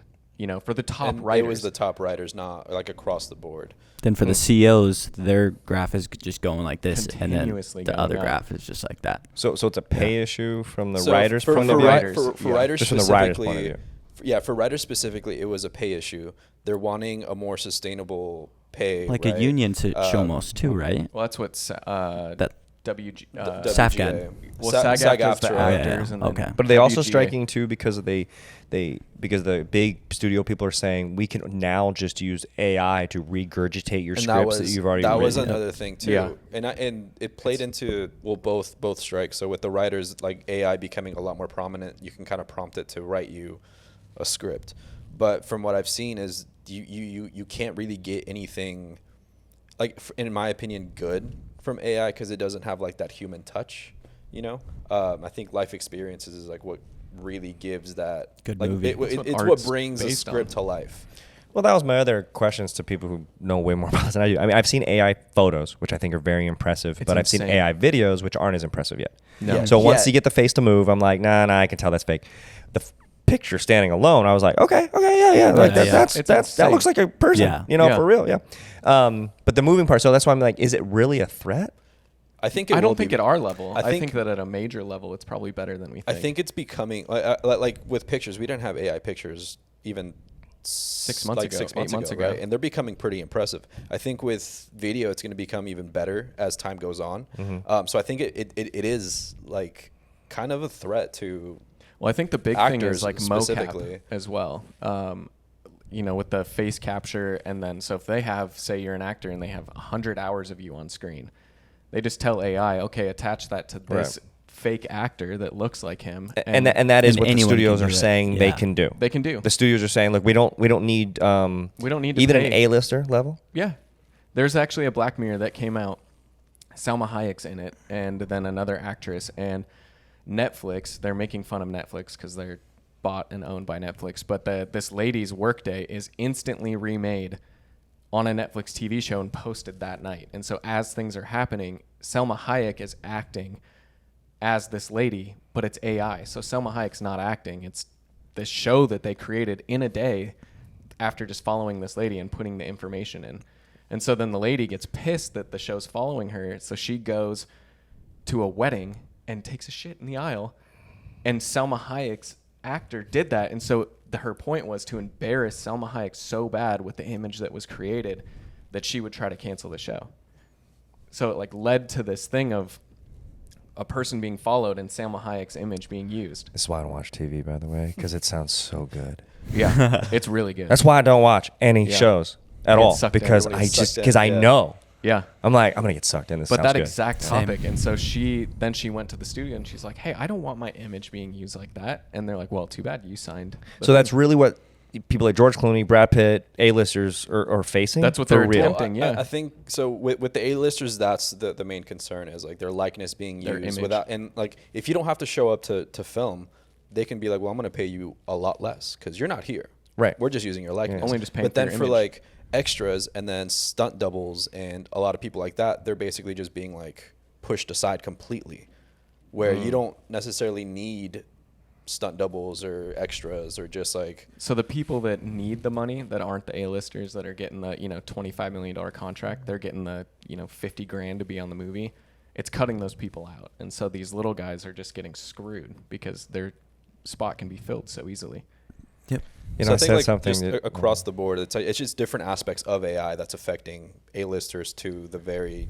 for the top And writers. it was the top writers, not like across the board. Then for the CEOs, their graph is just going like this, and then Continuously the going other up. graph is just like that. So it's a pay issue from the So writers' for, point for, of view. writers, for yeah. writers Just from the writers' specifically, point of view. Yeah, for writers specifically, it was a pay issue. They're wanting a more sustainable pay, Like right? a union almost too, right? Well, that's what That WG. SAFGAD. Well, SAG-AFTRA SAG-AFTRA is the is- actors, yeah, and then okay. But are they also WGA. striking too because because the big studio people are saying we can now just use AI to regurgitate your And scripts that you've already that written? was another thing too. Yeah. And it played into both strikes. So with the writers, like AI becoming a lot more prominent, you can kind of prompt it to write you a script. But from what I've seen is you can't really get anything like in my opinion good from AI because it doesn't have like that human touch. I think life experiences is like what really gives that Good like movie. That's what it's what art's brings a based script on. to life. Well, that was my other questions to people who know way more about this than I do. I mean, I've seen AI photos, which I think are very impressive, It's but I've seen insane. AI videos, which aren't as impressive yet. No. Yeah. So once Yeah. you get the face to move, I'm like, nah, I can tell that's fake. The picture standing alone, I was like, okay, yeah. Like Yeah, yeah. that It's looks like a person, Yeah. Yeah. for real, yeah. But the moving part, so that's why I'm like, is it really a threat? I think it I will don't think be- at our level. I I think, think- that at a major level, it's probably better than we think. I think it's becoming like with pictures. We didn't have AI pictures even 6 months ago, 6 8 months months ago, ago. right? And they're becoming pretty impressive. I think with video, it's going to become even better as time goes on. So I think it is like kind of a threat to. Well, I think the big thing actors is like specifically. mocap as well. With the face capture, and then so if they have, say, you're an actor and they have 100 hours of you on screen, they just tell AI, okay, attach that to this Right. fake actor that looks like him, And that is and what the anyone studios can are do it. saying they Yeah. can do. They can do. The studios are saying, look, we don't need We don't need to even an pay. A-lister level. Yeah. There's actually a Black Mirror that came out. Salma Hayek's in it, and then another actress. And Netflix, they're making fun of Netflix because they're bought and owned by Netflix, but this lady's Workday is instantly remade on a Netflix TV show and posted that night. And so as things are happening, Selma Hayek is acting as this lady, but it's AI. So Selma Hayek's not acting. It's this show that they created in a day after just following this lady and putting the information in. And so then the lady gets pissed that the show's following her. So she goes to a wedding and takes a shit in the aisle. And Selma Hayek's actor did that. And so her point was to embarrass Selma Hayek so bad with the image that was created that she would try to cancel the show. So it like led to this thing of a person being followed and Selma Hayek's image being used. This is why I don't watch TV, by the way, because it sounds so good. Yeah, it's really good. That's why I don't watch any Yeah. shows at Get all, sucked in. because Everybody's I just sucked in, because I yeah. know. Yeah. I'm like, I'm gonna get sucked in. This But sounds that good. exact Same. topic. And so she went to the studio and she's like, hey, I don't want my image being used like that. And they're like, well, too bad you signed. So that's really what people like George Clooney, Brad Pitt, A-listers are facing. That's what for they're real. attempting. Yeah. I think so. With the A-listers, that's the main concern is like their likeness being Their used image. without, and like if you don't have to show up to film, they can be like, well, I'm going to pay you a lot less because you're not here. Right. We're just using your likeness. Only just paying But for then your for image. like extras and then stunt doubles and a lot of people like that, they're basically just being like pushed aside completely, where you don't necessarily need stunt doubles or extras or just like So the people that need the money that aren't the A-listers that are getting the, $25 million contract, they're getting the, 50 grand to be on the movie. It's cutting those people out. And so these little guys are just getting screwed because their spot can be filled so easily. Yep. You so know, I I think said like something just that- across the board, it's just different aspects of AI that's affecting A-listers to the very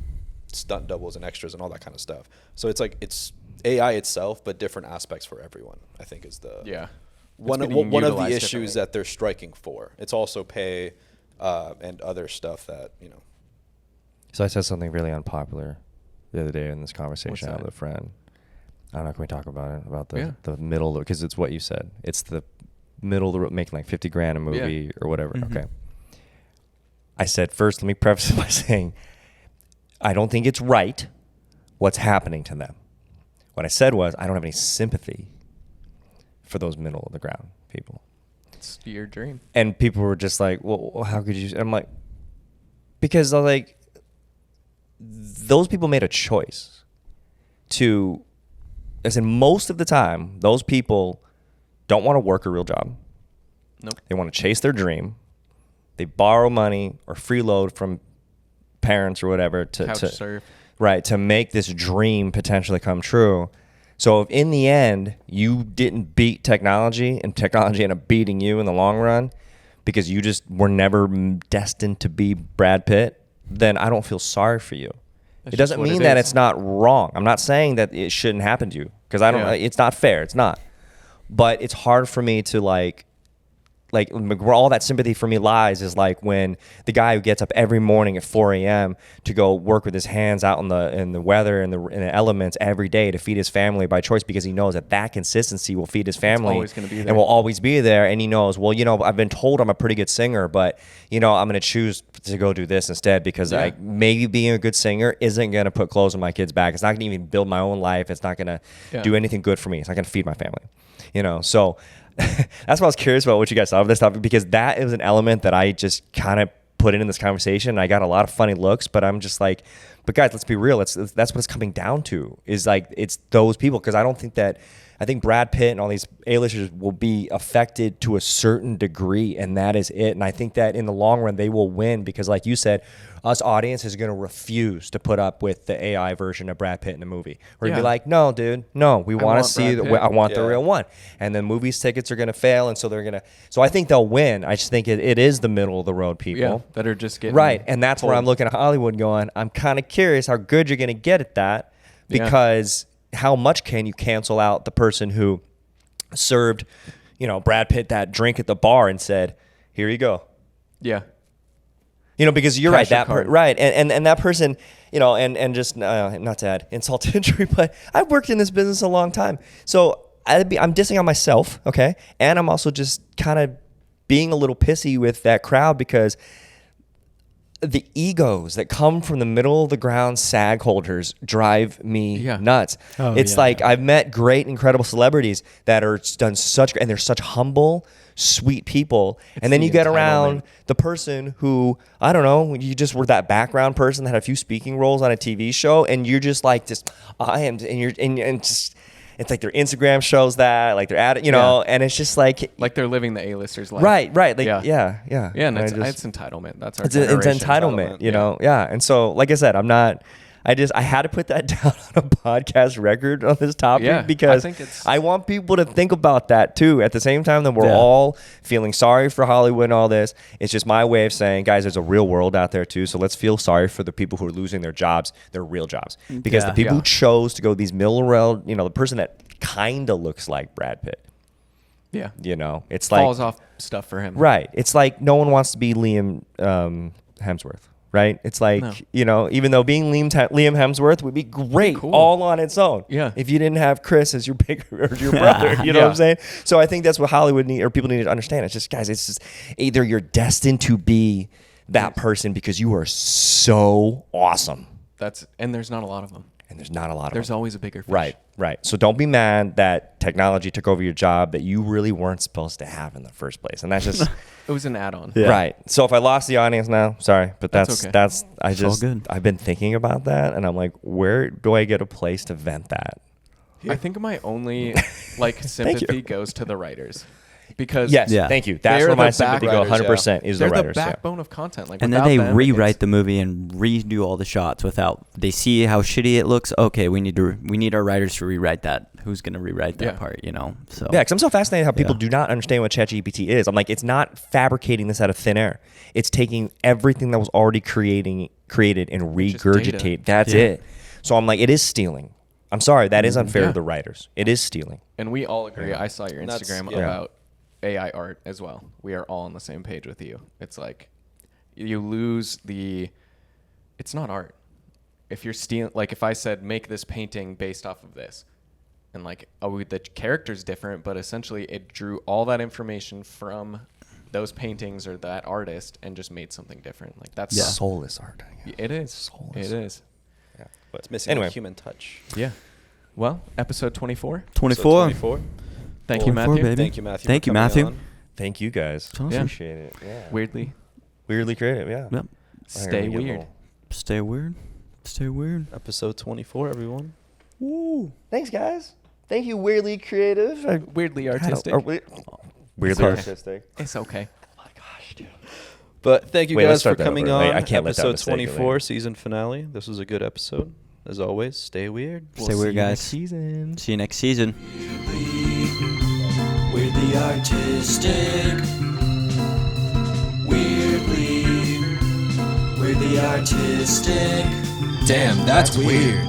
stunt doubles and extras and all that kind of stuff. So it's like it's AI itself, but different aspects for everyone. I think is the Yeah. one It's of being one of the utilized issues differently. that they're striking for. It's also pay and other stuff that So I said something really unpopular the other day in this conversation I had that? with a friend. I don't know. Can we talk about it? About Yeah. the middle, because it's what you said. It's the middle of the road, making like 50 grand a movie or whatever. Mhm. Okay. I said, first, let me preface it by saying, I don't think it's right what's happening to them. What I said was, I don't have any sympathy for those middle of the ground people. It's your dream. And people were just like, well, how could you? I'm like, because I was like, those people made a choice to, as in most of the time, those people don't want to work a real job. Nope. They want to chase their dream. They borrow money or freeload from parents or whatever Couch to surf. right, to make this dream potentially come true. So if in the end you didn't beat technology and technology ended up beating you in the long run because you just were never destined to be Brad Pitt, then I don't feel sorry for you. That's It doesn't just what mean it that is. it's not wrong. I'm not saying that it shouldn't happen to you because I don't. Yeah. It's not fair. It's not. But it's hard for me to like where all that sympathy for me lies is like when the guy who gets up every morning at 4 a.m. to go work with his hands out in the weather and the elements every day to feed his family by choice because he knows that consistency will feed his family always gonna be there. and will always be there. And he knows, well, I've been told I'm a pretty good singer, but I'm going to choose to go do this instead because Yeah. maybe being a good singer isn't going to put clothes on my kids' back. It's not going to even build my own life. It's not going to Yeah. do anything good for me. It's not going to feed my family. So that's why I was curious about what you guys thought of this topic, because that is an element that I just kind of put in this conversation. And I got a lot of funny looks, but I'm just like, but guys, let's be real. That's what it's coming down to is like, it's those people. Cause I think Brad Pitt and all these A-listers will be affected to a certain degree, and that is it. And I think that in the long run, they will win because like you said, us audience is going to refuse to put up with the AI version of Brad Pitt in the movie. We're going to Yeah. be like, no, dude, no, we want to want see, Brad Pitt. I want the Yeah. real one. And then movies tickets are going to fail. And so so I think they'll win. I just think it is the middle of the road people. Yeah. That are just getting Right. And that's where told. I'm looking at Hollywood going, I'm kind of curious how good you're going to get at that, Yeah. because how much can you cancel out the person who served, Brad Pitt that drink at the bar and said, here you go. Yeah. Because you're Cash right, your card. right, and that person, and just not to add insult to injury, but I've worked in this business a long time, so I'm dissing on myself, okay, and I'm also just kind of being a little pissy with that crowd because the egos that come from the middle of the ground SAG holders drive me Yeah. nuts. Oh, It's yeah. like I've met great, incredible celebrities that are done such, and they're such humble, sweet people. And then the you get entitlement. around the person who, I don't know, you just were that background person that had a few speaking roles on a TV show, and you're just like, I am, and you're, and just, it's like their Instagram shows that, like they're at it, you know, and it's just like Like they're living the A-listers life. right, like, Yeah. yeah. Yeah, and I it's, just- it's entitlement. That's our it's entitlement, you know? Yeah. And so, like I said, I had to put that down on a podcast record on this topic Yeah, I because think it's- I want people to think about that too. At the same time that we're Yeah. all feeling sorry for Hollywood and all this, it's just my way of saying, guys, there's a real world out there too. So let's feel sorry for the people who are losing their jobs, their real jobs. Because Yeah. the people Yeah. who chose to go these middle rail, you know, the person that kind of looks like Brad Pitt, Yeah. you know, it's like, Falls off stuff for him. right. It's like no one wants to be Liam Hemsworth, right? It's like, No. you know, even though being Liam Hemsworth would be great Cool. all on its own. Yeah. If you didn't have Chris as your bigger or your brother, you know what I'm saying? So I think that's what Hollywood need, or people need to understand. It's just, guys, it's just either you're destined to be that person because you are so awesome, And there's not a lot of them. and there's not a lot of There's them. always a bigger fish. Right, right. So don't be mad that technology took over your job that you really weren't supposed to have in the first place. And that's just It was an add-on. Yeah. right. So if I lost the audience now, sorry, but That's that's okay. I all just good. I've been thinking about that, and I'm like, where do I get a place to vent that? I think my only like you. sympathy goes to the writers. Because Yes, Yeah. thank you. That's They're where my the sympathy go. back 100% is they're the writers. the yeah. backbone of content. Like And then without they them, rewrite it's- the movie and redo all the shots without. They see how shitty it looks. Okay, we need our writers to rewrite that. Who's gonna rewrite that Yeah. part? You know. So Yeah, because I'm so fascinated how people Yeah. do not understand what ChatGPT is. I'm like, it's not fabricating this out of thin air. It's taking everything that was already created and Just regurgitate. data. That's Yeah. it. So I'm like, it is stealing. I'm sorry, that is unfair Yeah. to the writers. It is stealing. And we all agree. I saw your And that's- Instagram yeah. about AI art as well. We are all on the same page with you. It's like you lose the. It's not art. If you're stealing, like if I said make this painting based off of this, and like the character's different, but essentially it drew all that information from those paintings or that artist and just made something different. Like that's Yeah. Soulless art. It is. Soulless. It is. Yeah. But It's missing anyway, a human touch. Yeah. Well, episode 24. 24. 24. Thank you, 24, Matthew. baby. Thank you, Matthew. Thank for you, coming Matthew. on. thank you guys. awesome. Yeah. Appreciate it. Yeah. Weirdly, Weirdly creative. Yeah. Yep. stay Get a weird. little- Stay weird. Stay weird. Episode 24, everyone. Woo. Thanks, guys. Thank you, Weirdly Creative. Weirdly artistic. Weirdly Sorry. artistic. It's okay. Oh my gosh, dude. But thank you Wait, let's guys for start that coming over. on. Wait, I can't let that Episode mistake 24, away. season finale. This was a good episode. As always, stay weird. Stay weird, guys. Season. See you next season. Weirdly artistic. Weirdly artistic. Damn, that's weird.